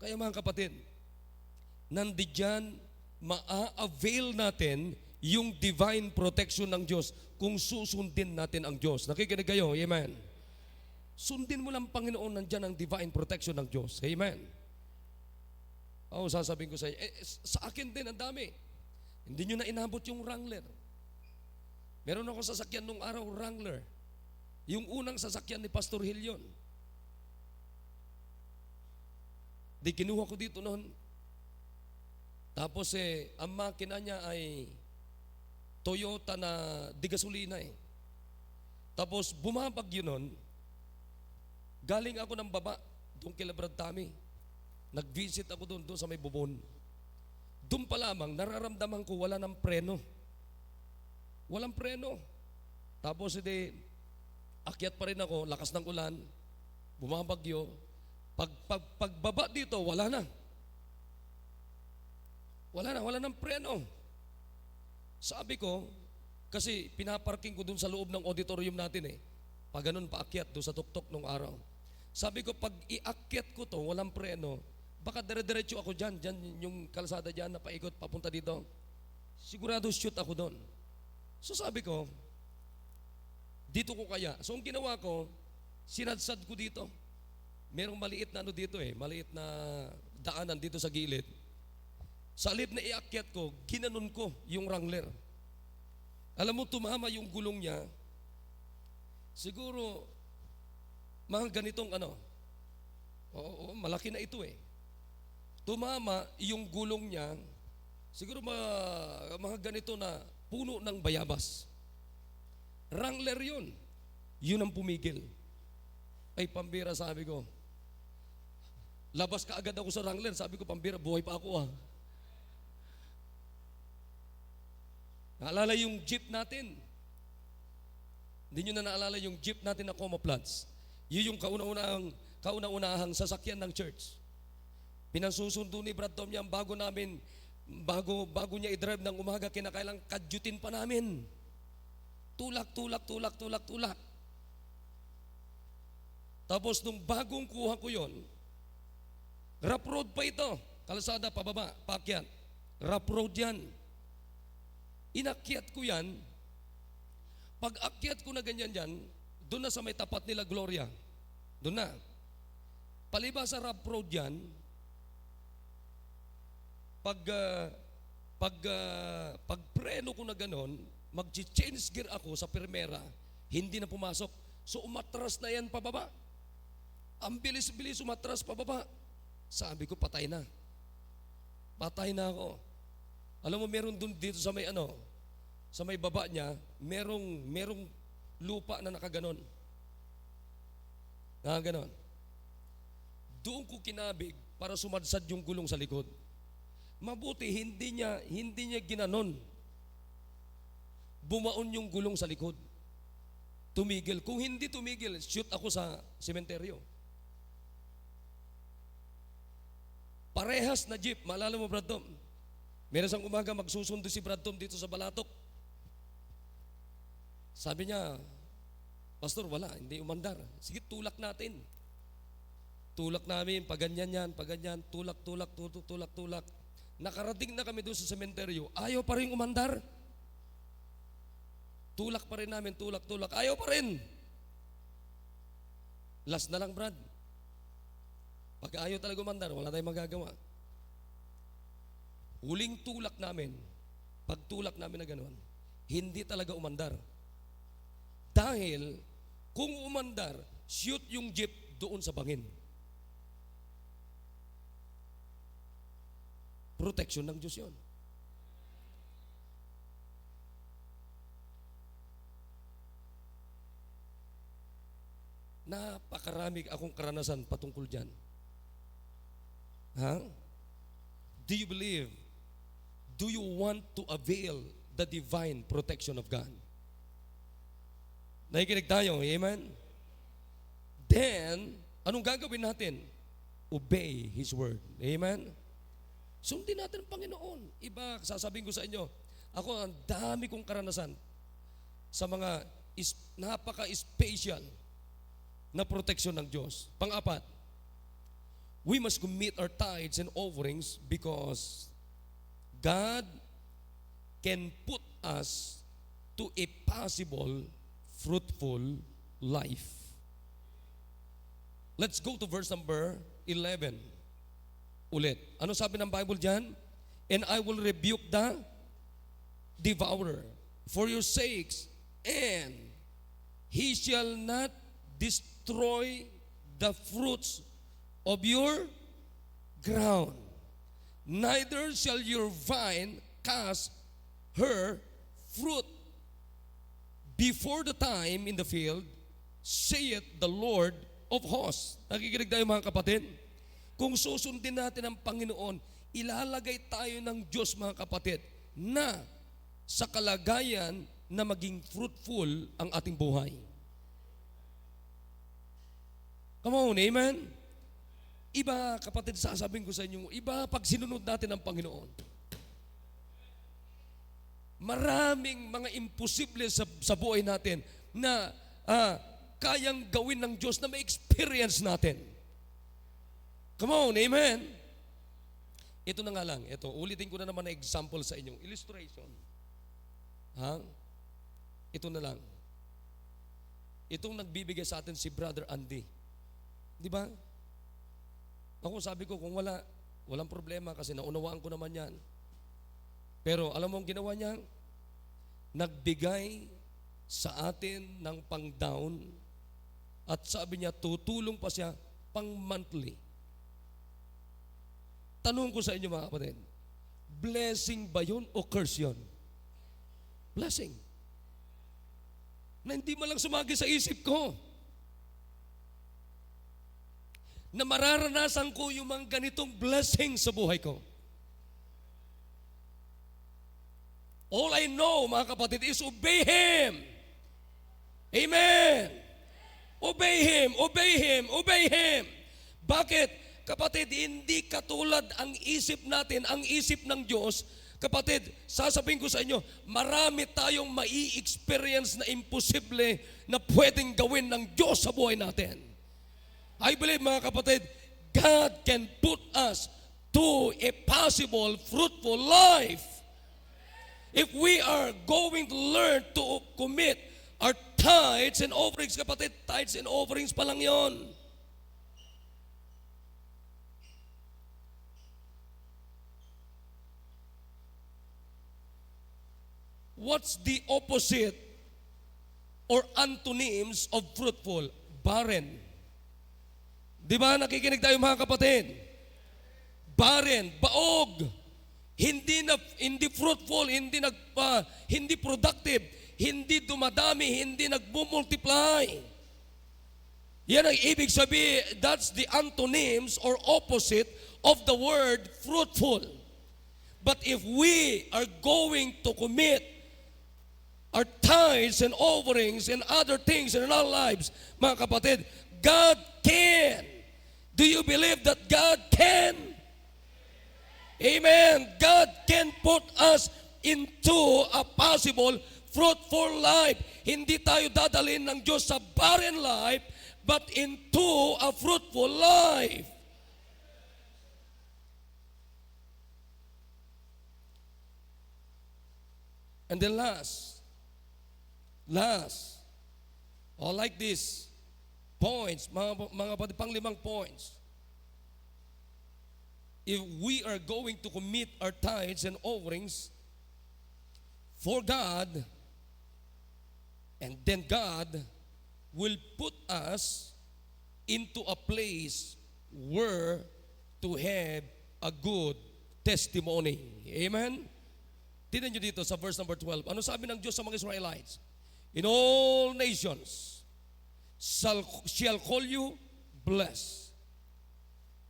A: Kaya mga kapatid, nandiyan, maa-avail natin yung divine protection ng Diyos kung susundin natin ang Diyos. Nakikinig kayo, amen? Sundin mo lang Panginoon, nandiyan ang divine protection ng Diyos, amen? Sasabihin ko sa inyo, sa akin din, ang dami. Hindi nyo na inabot yung Wrangler. Meron ako sasakyan nung araw, Wrangler. Yung unang sasakyan ni Pastor Hill yun. Di kinuha ko dito noon. Tapos ang makina niya ay Toyota na di gasolina Tapos bumabag yun noon. Galing ako ng baba, doon kila Brad Tommy. Nag-visit ako doon sa may bubon. doon pa lamang, nararamdaman ko wala ng preno. Walang preno. Tapos akyat pa rin ako, lakas ng ulan, bumabagyo. Pagbaba dito, wala na. Wala ng preno. Sabi ko, kasi pinaparking ko dun sa loob ng auditorium natin eh. Pag ganun, paakyat doon sa tuktok nung araw. Sabi ko, pag iakyat ko to, walang preno, baka dire-diretso ako dyan yung kalsada dyan na paikot, papunta dito. Sigurado shoot ako doon. So sabi ko, dito ko kaya. So ang ginawa ko, sinadsad ko dito. Merong maliit na dito maliit na daanan dito sa gilid. Sa halip na iakyat ko, ginanon ko yung wrangler. Alam mo, tumama yung gulong niya. Siguro, mga ganitong malaki na ito Tumama yung gulong niya, siguro mga ganito na puno ng bayabas. Wrangler yun. Yun ang pumigil. Ay, pambira, sabi ko. Labas ka agad ako sa wrangler. Sabi ko, pambira, buhay pa ako Naalala yung jeep natin. Hindi nyo na naalala yung jeep natin na Coma Plants. Yun yung kauna-unahang sasakyan ng church. Pinasusundo ni Brad Tom yan bago niya i-drive ng umaga, kinakailang kadyutin pa namin. Tulak. Tapos nung bagong kuha ko yon, rough road pa ito. Kalsada, pababa, paakyat. Rough road yan. Inakyat ko yan. Pag akyat ko na ganyan yan, doon na sa may tapat nila Gloria. Doon na. Palibas sa rough road yan, pag preno ko na ganon, mag-change gear ako sa Primera, hindi na pumasok. So umatras na yan pababa. Ang bilis-bilis umatras pababa. Sabi ko, patay na. Patay na ako. Alam mo, meron dun dito sa may sa may baba niya, merong lupa na nakaganon. Nakaganon. Doon ko kinabig para sumadsad yung gulong sa likod. Mabuti, hindi niya ginanon. Bumaon yung gulong sa likod. Tumigil. Kung hindi tumigil, shoot ako sa sementeryo. Parehas na jeep. Maalala mo, Brad Tom? Meron sang umaga magsusundo si Brad Tom dito sa Balatok. Sabi niya, Pastor, wala, hindi umandar. Sige, tulak natin. Tulak namin, paganyan yan, tulak. Nakarating na kami doon sa sementeryo, ayaw pa rin umandar. Tulak pa rin namin, tulak. Ayaw pa rin. Last na lang, Brad. Pag ayaw talaga umandar, wala tayong magagawa. Huling tulak namin, pag tulak namin na gano'n, hindi talaga umandar. Dahil, kung umandar, shoot yung jeep doon sa bangin. Protection ng Diyos yun. Napakarami akong karanasan patungkol dyan. Do you believe? Do you want to avail the divine protection of God? Nakikinig tayo, amen? Then, anong gagawin natin? Obey His word. Amen? Sundin natin ang Panginoon. Iba, sasabihin ko sa inyo, ako ang dami kong karanasan sa mga napaka-special na proteksyon ng Diyos. Pang-apat, we must commit our tithes and offerings because God can put us to a possible fruitful life. Let's go to verse number 11. Ulit. Ano sabi ng Bible dyan? And I will rebuke the devourer for your sakes, and he shall not destroy the fruits of your ground. Neither shall your vine cast her fruit before the time in the field, saith the Lord of hosts. Nakikinig tayo mga kapatid? Kung susundin natin ang Panginoon, ilalagay tayo ng Diyos, mga kapatid, na sa kalagayan na maging fruitful ang ating buhay. Come on, amen? Iba, kapatid, sasabihin ko sa inyo, iba pag sinunod natin ang Panginoon. Maraming mga imposible sa buhay natin na kayang gawin ng Diyos na ma-experience natin. Come on, amen? Ito na nga lang, ito, ulitin ko na naman na example sa inyong illustration. Ito na lang. Itong nagbibigay sa atin si Brother Andy. Di ba? Ako sabi ko, kung walang problema kasi naunawaan ko naman yan. Pero alam mo ang ginawa niya? Nagbigay sa atin ng pang-down at sabi niya, tutulong pa siya pang-monthly. Tanong ko sa inyo, mga kapatid, blessing ba yun o curse yun? Blessing. Na hindi man lang sumagi sa isip ko. Na mararanasan ko yung mga ganitong blessing sa buhay ko. All I know, mga kapatid, is obey Him. Amen. Obey Him, obey Him, obey Him. Bakit? Kapatid, hindi katulad ang isip natin, ang isip ng Diyos. Kapatid, sasabihin ko sa inyo, marami tayong mai-experience na imposible na pwedeng gawin ng Diyos sa buhay natin. I believe, mga kapatid, God can put us to a possible, fruitful life. If we are going to learn to commit our tithes and offerings, kapatid, tithes and offerings pa lang yon. What's the opposite or antonyms of fruitful? Barren. Di ba nakikinig tayo, mga kapatid? Barren, baog, hindi fruitful, hindi productive, hindi dumadami, hindi nagmumultiply. Yan ang ibig sabihin, that's the antonyms or opposite of the word fruitful. But if we are going to commit our tithes and offerings and other things in our lives, mga kapatid, God can. Do you believe that God can? Amen. God can put us into a possible fruitful life. Hindi tayo dadalhin ng Diyos sa barren life, but into a fruitful life. And then last, like this, points, mga pang-5 points. If we are going to commit our tithes and offerings for God, and then God will put us into a place where to have a good testimony. Amen? Tignan nyo dito sa verse number 12. Ano sabi ng Diyos sa mga Israelites? In all nations shall call you blessed.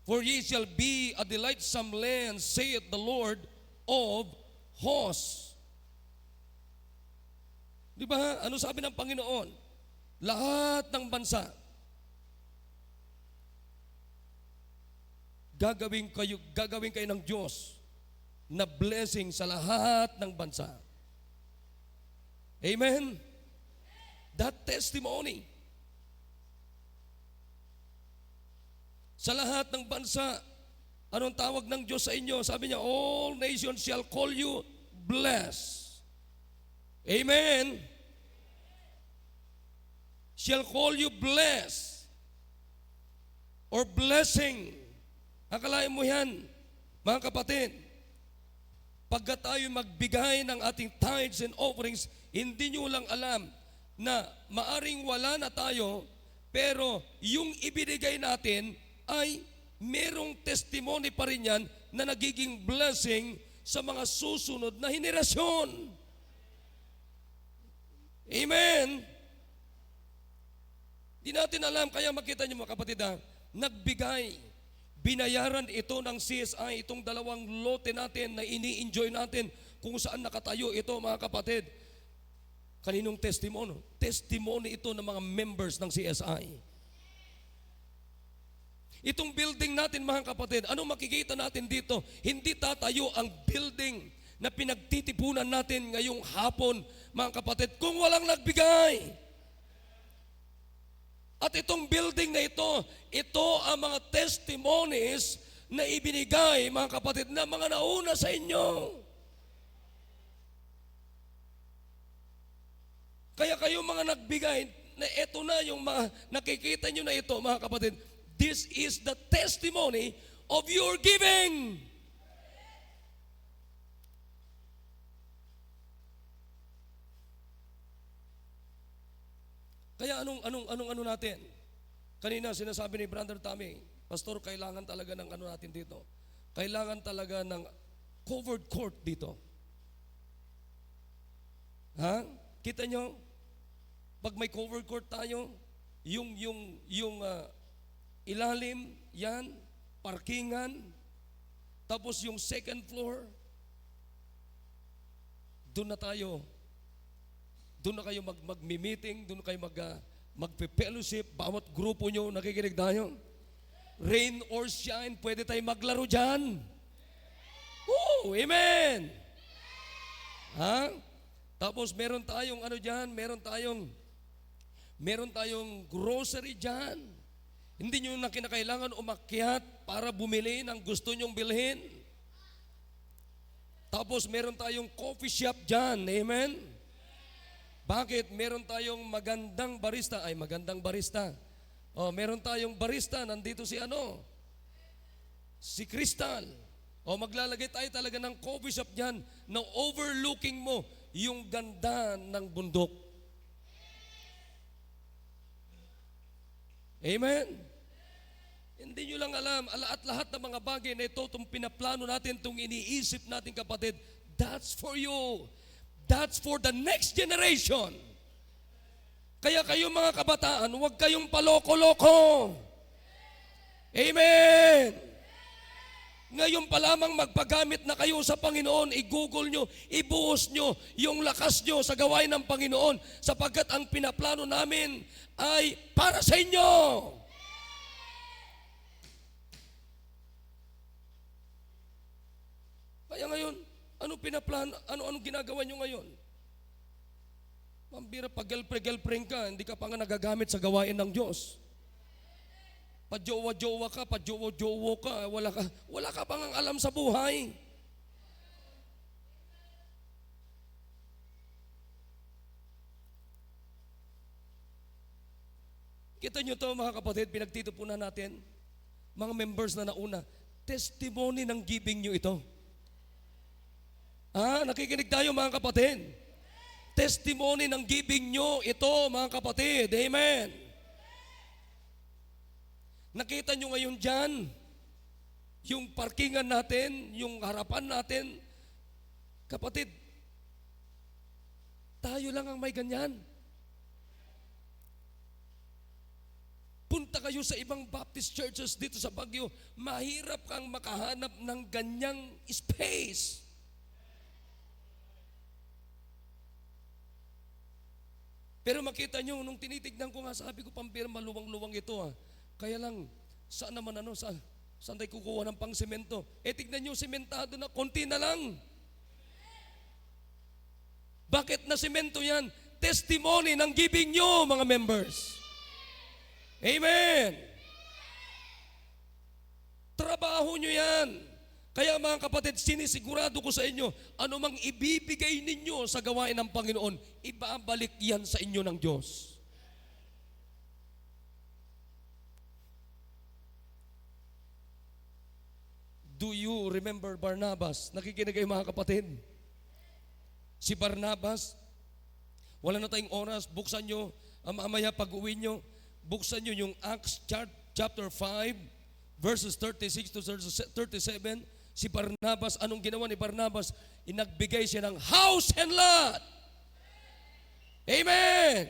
A: For ye shall be a delightsome land, saith the Lord of hosts. Di ba? Ano sabi ng Panginoon? Lahat ng bansa, gagawin kayo ng Diyos na blessing sa lahat ng bansa. Amen? That testimony. Sa lahat ng bansa, anong tawag ng Diyos sa inyo? Sabi niya, all nations shall call you blessed. Amen? Shall call you blessed or blessing. Akalain mo yan, mga kapatid. Pagka tayo magbigay ng ating tithes and offerings, hindi nyo lang alam na maaring wala na tayo, pero yung ibinigay natin ay merong testimony pa rin yan na nagiging blessing sa mga susunod na henerasyon. Amen? Di natin alam, kaya makita nyo, mga kapatid, nagbigay binayaran ito ng CSI, itong dalawang lote natin na ini-enjoy natin kung saan nakatayo ito, mga kapatid. Kaninong testimony? Testimony ito ng mga members ng CSI. Itong building natin, mga kapatid, ano makikita natin dito? Hindi tatayo ang building na pinagtitipunan natin ngayong hapon, mga kapatid, kung walang nagbigay. At itong building na ito ang mga testimonies na ibinigay, mga kapatid, na mga nauna sa inyo. Kaya kayo mga nagbigay, na ito na yung mga nakikita nyo na ito, mga kapatid, this is the testimony of your giving. Kaya anong natin? Kanina sinasabi ni Brother Tommy, Pastor, kailangan talaga ng natin dito. Kailangan talaga ng covered court dito. Ha? Kita nyo? Pag may covered court tayo, yung ilalim, yan, parkingan, tapos yung second floor, doon na tayo. Doon na kayo mag-meeting, doon na kayo magpe-fellowship, bawat grupo nyo, nakikinig tayo. Rain or shine, pwede tayo maglaro dyan. Oh, amen! Ha? Tapos meron tayong dyan, meron tayong grocery dyan. Hindi nyo na kinakailangan umakyat para bumili ng gusto nyong bilhin. Tapos meron tayong coffee shop dyan, amen? Bakit? Meron tayong magandang barista. Oh, meron tayong barista, nandito si si Crystal. O maglalagay tayo talaga ng coffee shop dyan na overlooking mo yung ganda ng bundok. Amen? Hindi nyo lang alam, at lahat ng mga bagay na ito, itong pinaplano natin, itong iniisip natin, kapatid, that's for you. That's for the next generation. Kaya kayo mga kabataan, huwag kayong paloko-loko. Amen. Ngayon pa lamang magpagamit na kayo sa Panginoon, i-google nyo, ibuhos nyo yung lakas nyo sa gawain ng Panginoon, sapagkat ang pinaplano namin ay para sa inyo. Kaya ngayon, anong pinaplano? Anong ginagawa nyo ngayon? Mambira, pag girlfriend ka, hindi ka pa nga nagagamit sa gawain ng Diyos. Pajowa-jowa ka, pajowo-jowo ka, wala ka pang alam sa buhay. Kita nyo to, mga kapatid, pinagtitipunan natin, mga members na nauna, testimony ng giving nyo ito. Nakikinig tayo, mga kapatid. Testimony ng giving nyo ito, mga kapatid. Amen. Nakita nyo ngayon dyan, yung parkingan natin, yung harapan natin. Kapatid, tayo lang ang may ganyan. Punta kayo sa ibang Baptist churches dito sa Baguio, mahirap kang makahanap ng ganyang space. Pero makita nyo, nung tinitignan ko nga, sabi ko, pambira, maluwang-luwang ito. Kaya lang, saan naman saan tayo kukuha ng pang semento? Tignan nyo, sementado na, konti na lang. Bakit na semento yan? Testimony ng giving nyo, mga members. Amen. Trabaho nyo yan. Kaya mga kapatid, sinisigurado ko sa inyo, anumang ibibigay ninyo sa gawain ng Panginoon, ibabalik yan sa inyo ng Diyos. Do you remember Barnabas? Nakikinig kayo, mga kapatid? Si Barnabas, wala na tayong oras, buksan nyo, mamaya pag-uwi nyo, buksan nyo yung Acts chapter 5, verses 36 to 37. Si Barnabas, anong ginawa ni Barnabas? Inagbigay siya ng house and lot. Amen.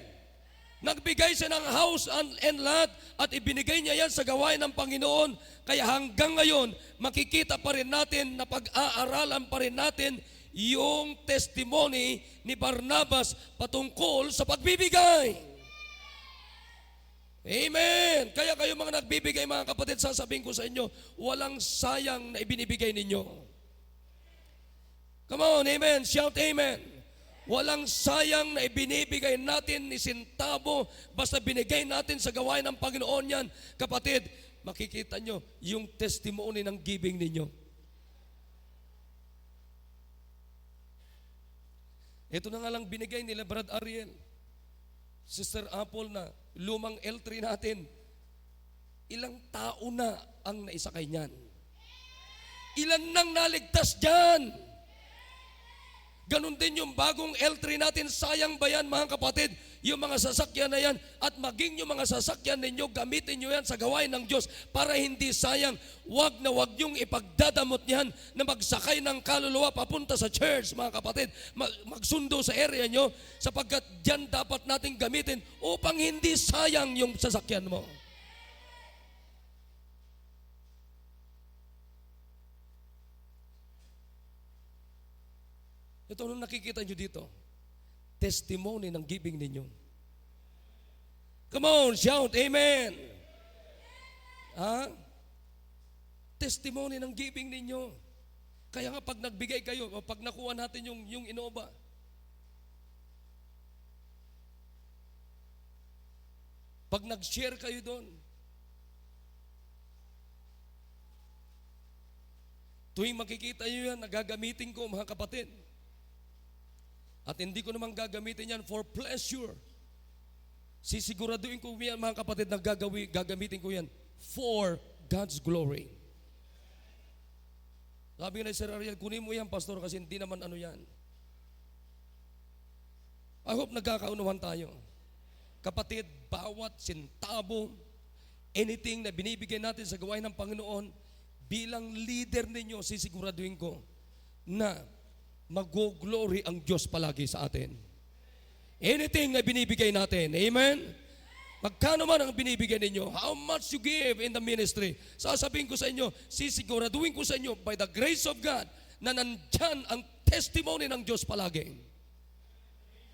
A: Nagbigay siya ng house and lot at ibinigay niya yan sa gawain ng Panginoon. Kaya hanggang ngayon, makikita pa rin natin na pag-aaralan pa rin natin yung testimony ni Barnabas patungkol sa pagbibigay. Amen! Kaya kayo mga nagbibigay, mga kapatid, sasabihin ko sa inyo, walang sayang na ibinibigay ninyo. Come on, amen! Shout amen! Walang sayang na ibinibigay natin ni sentabo, basta binigay natin sa gawain ng Panginoon yan. Kapatid, makikita nyo yung testimony ng giving ninyo. Ito na nga lang binigay nila Brad Ariel, Sister Apple na lumang L3 natin. Ilang tao na ang naisakay niyan? Ilan nang naligtas dyan? Ganon din yung bagong L3 natin. Sayang ba yan, mga kapatid? Yung mga sasakyan na yan, at maging yung mga sasakyan ninyo, gamitin nyo yan sa gawain ng Diyos para hindi sayang. Wag na wag yung ipagdadamot niyan na magsakay ng kaluluwa papunta sa church, mga kapatid. Magsundo sa area nyo, sapagkat dyan dapat natin gamitin upang hindi sayang yung sasakyan mo. Ito nung nakikita nyo dito, testimony ng giving ninyo. Come on, shout, amen! Ha? Testimony ng giving ninyo. Kaya nga pag nagbigay kayo, pag nakuha natin yung Innova, pag nag-share kayo doon, tuwing makikita nyo yan, nagagamitin ko, mga kapatid. At hindi ko naman gagamitin yan for pleasure. Sisiguraduhin ko yan, mga kapatid, na gagamitin ko yan for God's glory. Sabi nga ni Sir Ariel, kunin mo yan, Pastor, kasi hindi naman ano yan. I hope nagkakaunawan tayo. Kapatid, bawat sentabo, anything na binibigay natin sa gawain ng Panginoon, bilang leader ninyo, sisiguraduhin ko na mag-glory ang Diyos palagi sa atin. Anything na binibigay natin, amen? Magkano man ang binibigay ninyo, how much you give in the ministry, sasabihin ko sa inyo, sisiguraduhin ko sa inyo, by the grace of God, na nandyan ang testimony ng Diyos palagi.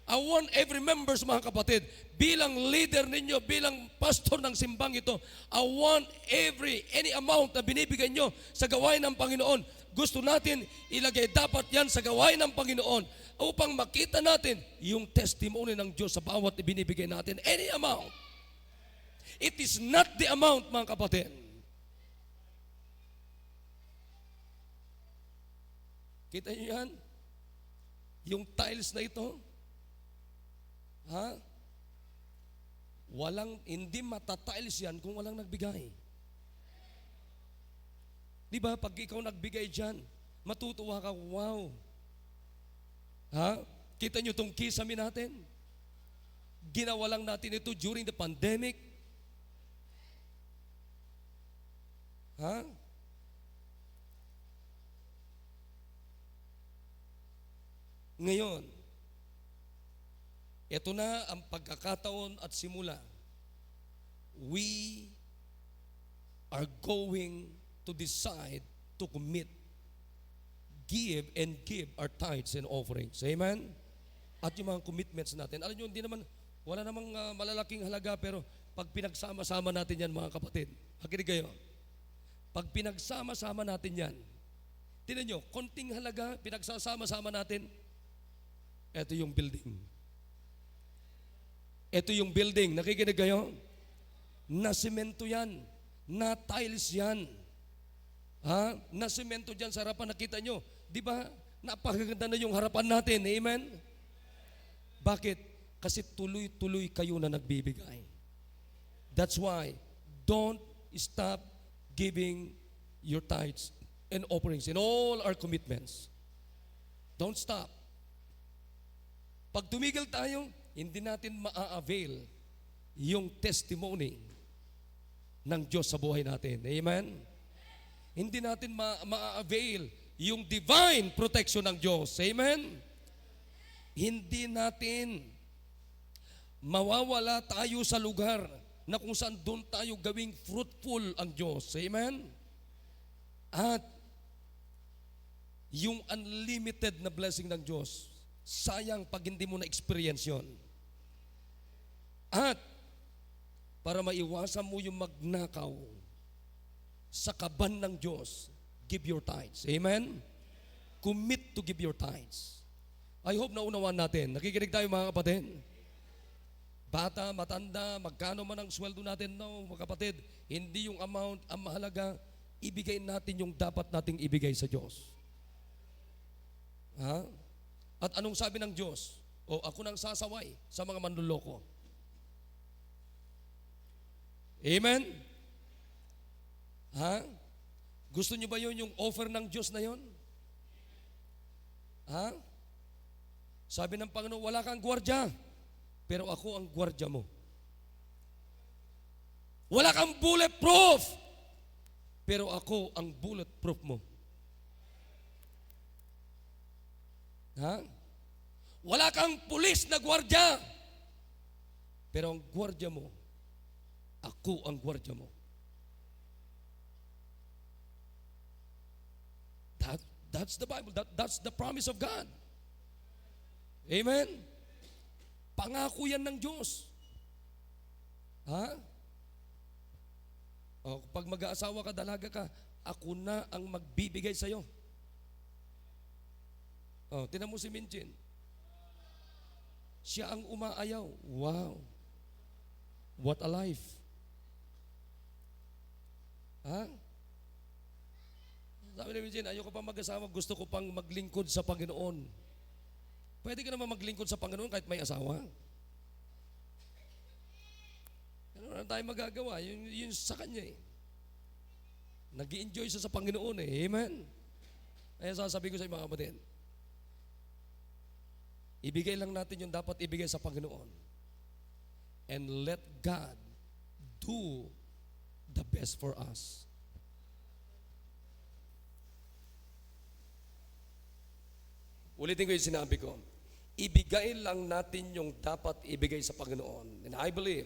A: I want every members, mga kapatid, bilang leader ninyo, bilang pastor ng simbang ito, I want any amount na binibigay nyo sa gawain ng Panginoon, gusto natin ilagay dapat yan sa gawain ng Panginoon upang makita natin yung testimony ng Diyos sa bawat ibinibigay natin. Any amount. It is not the amount, mga kapatid. Kita niyo yan? Yung tiles na ito, ha? Hindi matatiles yan kung walang nagbigay. Di ba, pag ikaw nagbigay dyan, matutuwa ka, wow. Ha? Kita nyo itong kisame natin? Ginawa lang natin ito during the pandemic. Ha? Ngayon, ito na ang pagkakataon at simula. We are going to decide to commit, give our tithes and offerings. Amen? At yung mga commitments natin. Alam nyo, wala namang malalaking halaga, pero pag pinagsama-sama natin yan, mga kapatid, hakinig kayo, pag pinagsama-sama natin yan, tinan nyo, konting halaga, pinagsasama-sama natin, ito yung building. Ito yung building, nakikinig kayo? Na semento yan, na tiles yan. Ha? Na semento dyan sa harapan, nakita nyo. Di ba? Napakaganda na yung harapan natin. Amen? Bakit? Kasi tuloy-tuloy kayo na nagbibigay. That's why, don't stop giving your tithes and offerings in all our commitments. Don't stop. Pag tumigil tayo, hindi natin maa-avail yung testimony ng Diyos sa buhay natin. Amen? Hindi natin ma-avail yung divine protection ng Diyos. Amen? Hindi natin mawawala tayo sa lugar na kung saan doon tayo gawing fruitful ang Diyos. Amen? At yung unlimited na blessing ng Diyos, sayang pag hindi mo na-experience yun. At para maiwasan mo yung magnakaw sa kaban ng Diyos, give your tithes. Amen? Commit to give your tithes. I hope naunawaan natin. Nakikinig tayo mga kapatid. Bata, matanda, magkano man ang sweldo natin, no, mga kapatid, hindi yung amount ang mahalaga, ibigay natin yung dapat nating ibigay sa Diyos. Ha? At anong sabi ng Diyos? O ako nang sasaway sa mga manluloko. Amen? Ha? Gusto niyo ba yun yung offer ng Diyos na yun? Ha? Sabi ng Panginoon, wala kang gwardya, pero ako ang gwardya mo. Wala kang bulletproof, pero ako ang bulletproof mo. Ha? Wala kang pulis na gwardya, pero ang gwardya mo, ako ang gwardya mo. That's the Bible. That's the promise of God. Amen? Pangako yan ng Diyos. Ha? O, pag mag-aasawa ka, dalaga ka, ako na ang magbibigay sa'yo. O, tinan mo si Minchin. Siya ang umaayaw. Wow. What a life. Ha? Sabi ni Minchin, ayoko pa mag-asawa, gusto ko pang maglingkod sa Panginoon. Pwede ka naman maglingkod sa Panginoon kahit may asawa. Ano na tayo magagawa? Yun sa Kanya eh. Nag-i-enjoy siya sa Panginoon eh. Amen? Kaya sasabihin ko sa mga kapatid, ibigay lang natin yung dapat ibigay sa Panginoon. And let God do the best for us. Ulitin ko yung sinabi ko. Ibigay lang natin yung dapat ibigay sa Panginoon. And I believe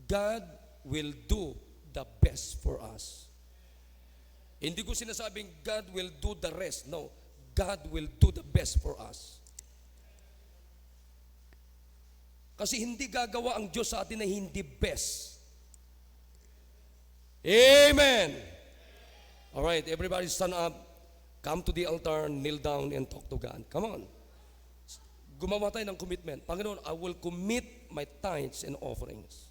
A: God will do the best for us. Hindi ko sinasabing God will do the rest. No, God will do the best for us. Kasi hindi gagawa ang Diyos sa atin na hindi best. Amen. All right, everybody stand up. Come to the altar, kneel down, and talk to God. Come on. Gumawa tayo ng commitment. Panginoon, I will commit my tithes and offerings.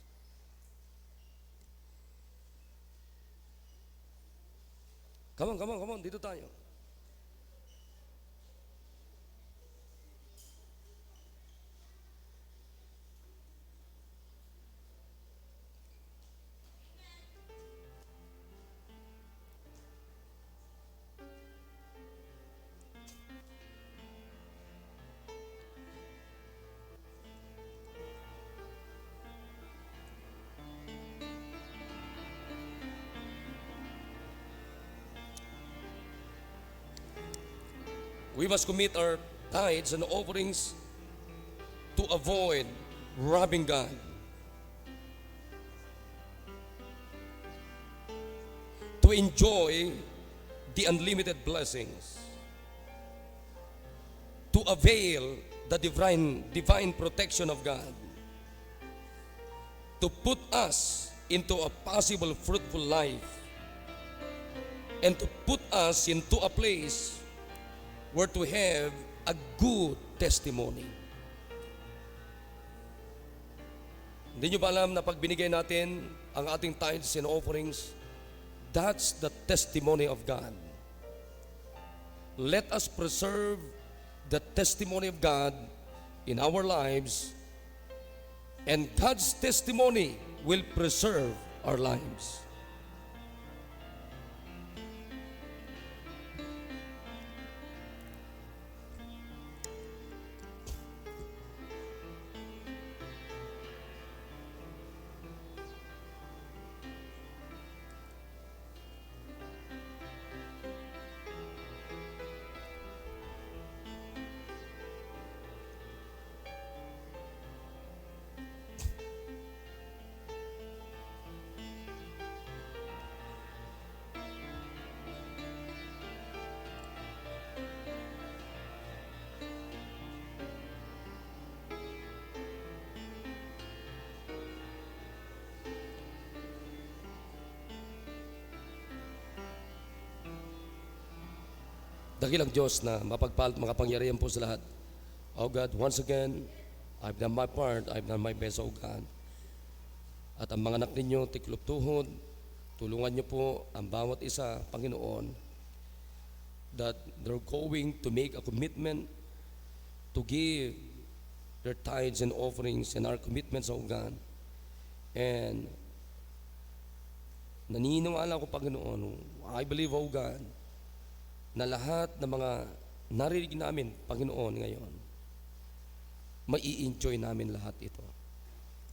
A: Come on. Dito tayo. We must commit our tithes and offerings to avoid robbing God. To enjoy the unlimited blessings. To avail the divine protection of God. To put us into a possible fruitful life. And to put us into a place were to have a good testimony. Hindi nyo ba alam na pag binigay natin ang ating tithes and offerings, that's the testimony of God. Let us preserve the testimony of God in our lives, and God's testimony will preserve our lives. Dakilang Diyos na mapagpal at makapangyarihan po sa lahat. Oh God, once again, I've done my part, I've done my best, oh God. At ang mga anak ninyo, tiklop tuhod, tulungan niyo po ang bawat isa, Panginoon, that they're going to make a commitment to give their tithes and offerings and our commitments, oh God. And naniniwala ko, Panginoon, I believe, oh God, na lahat ng mga narinig namin, Panginoon, ngayon, mai-enjoy namin lahat ito.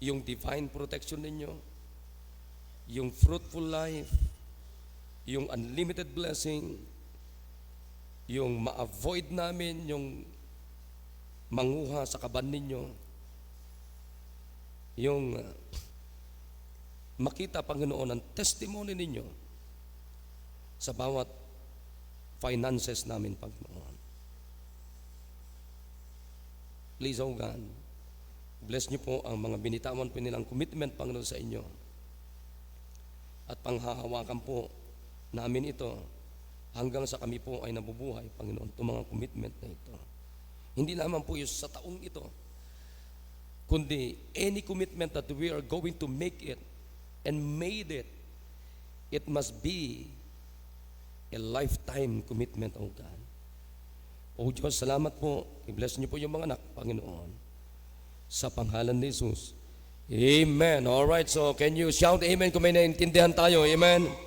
A: Yung divine protection ninyo, yung fruitful life, yung unlimited blessing, yung ma-avoid namin yung manguha sa kaban ninyo, yung makita, Panginoon, ang testimony ninyo sa bawat finances namin, Panginoon. Please, oh God, bless niyo po ang mga binitawan po nilang commitment, Panginoon, sa inyo. At panghahawakan po namin ito hanggang sa kami po ay nabubuhay, Panginoon, itong mga commitment na ito. Hindi naman po yung sa taong ito, kundi any commitment that we are going to make it and made it, it must be a lifetime commitment, oh God. O Diyos, salamat po. I-bless niyo po yung mga anak, Panginoon. Sa pangalan ni Jesus. Amen. Alright, so can you shout amen kung may naintindihan tayo? Amen.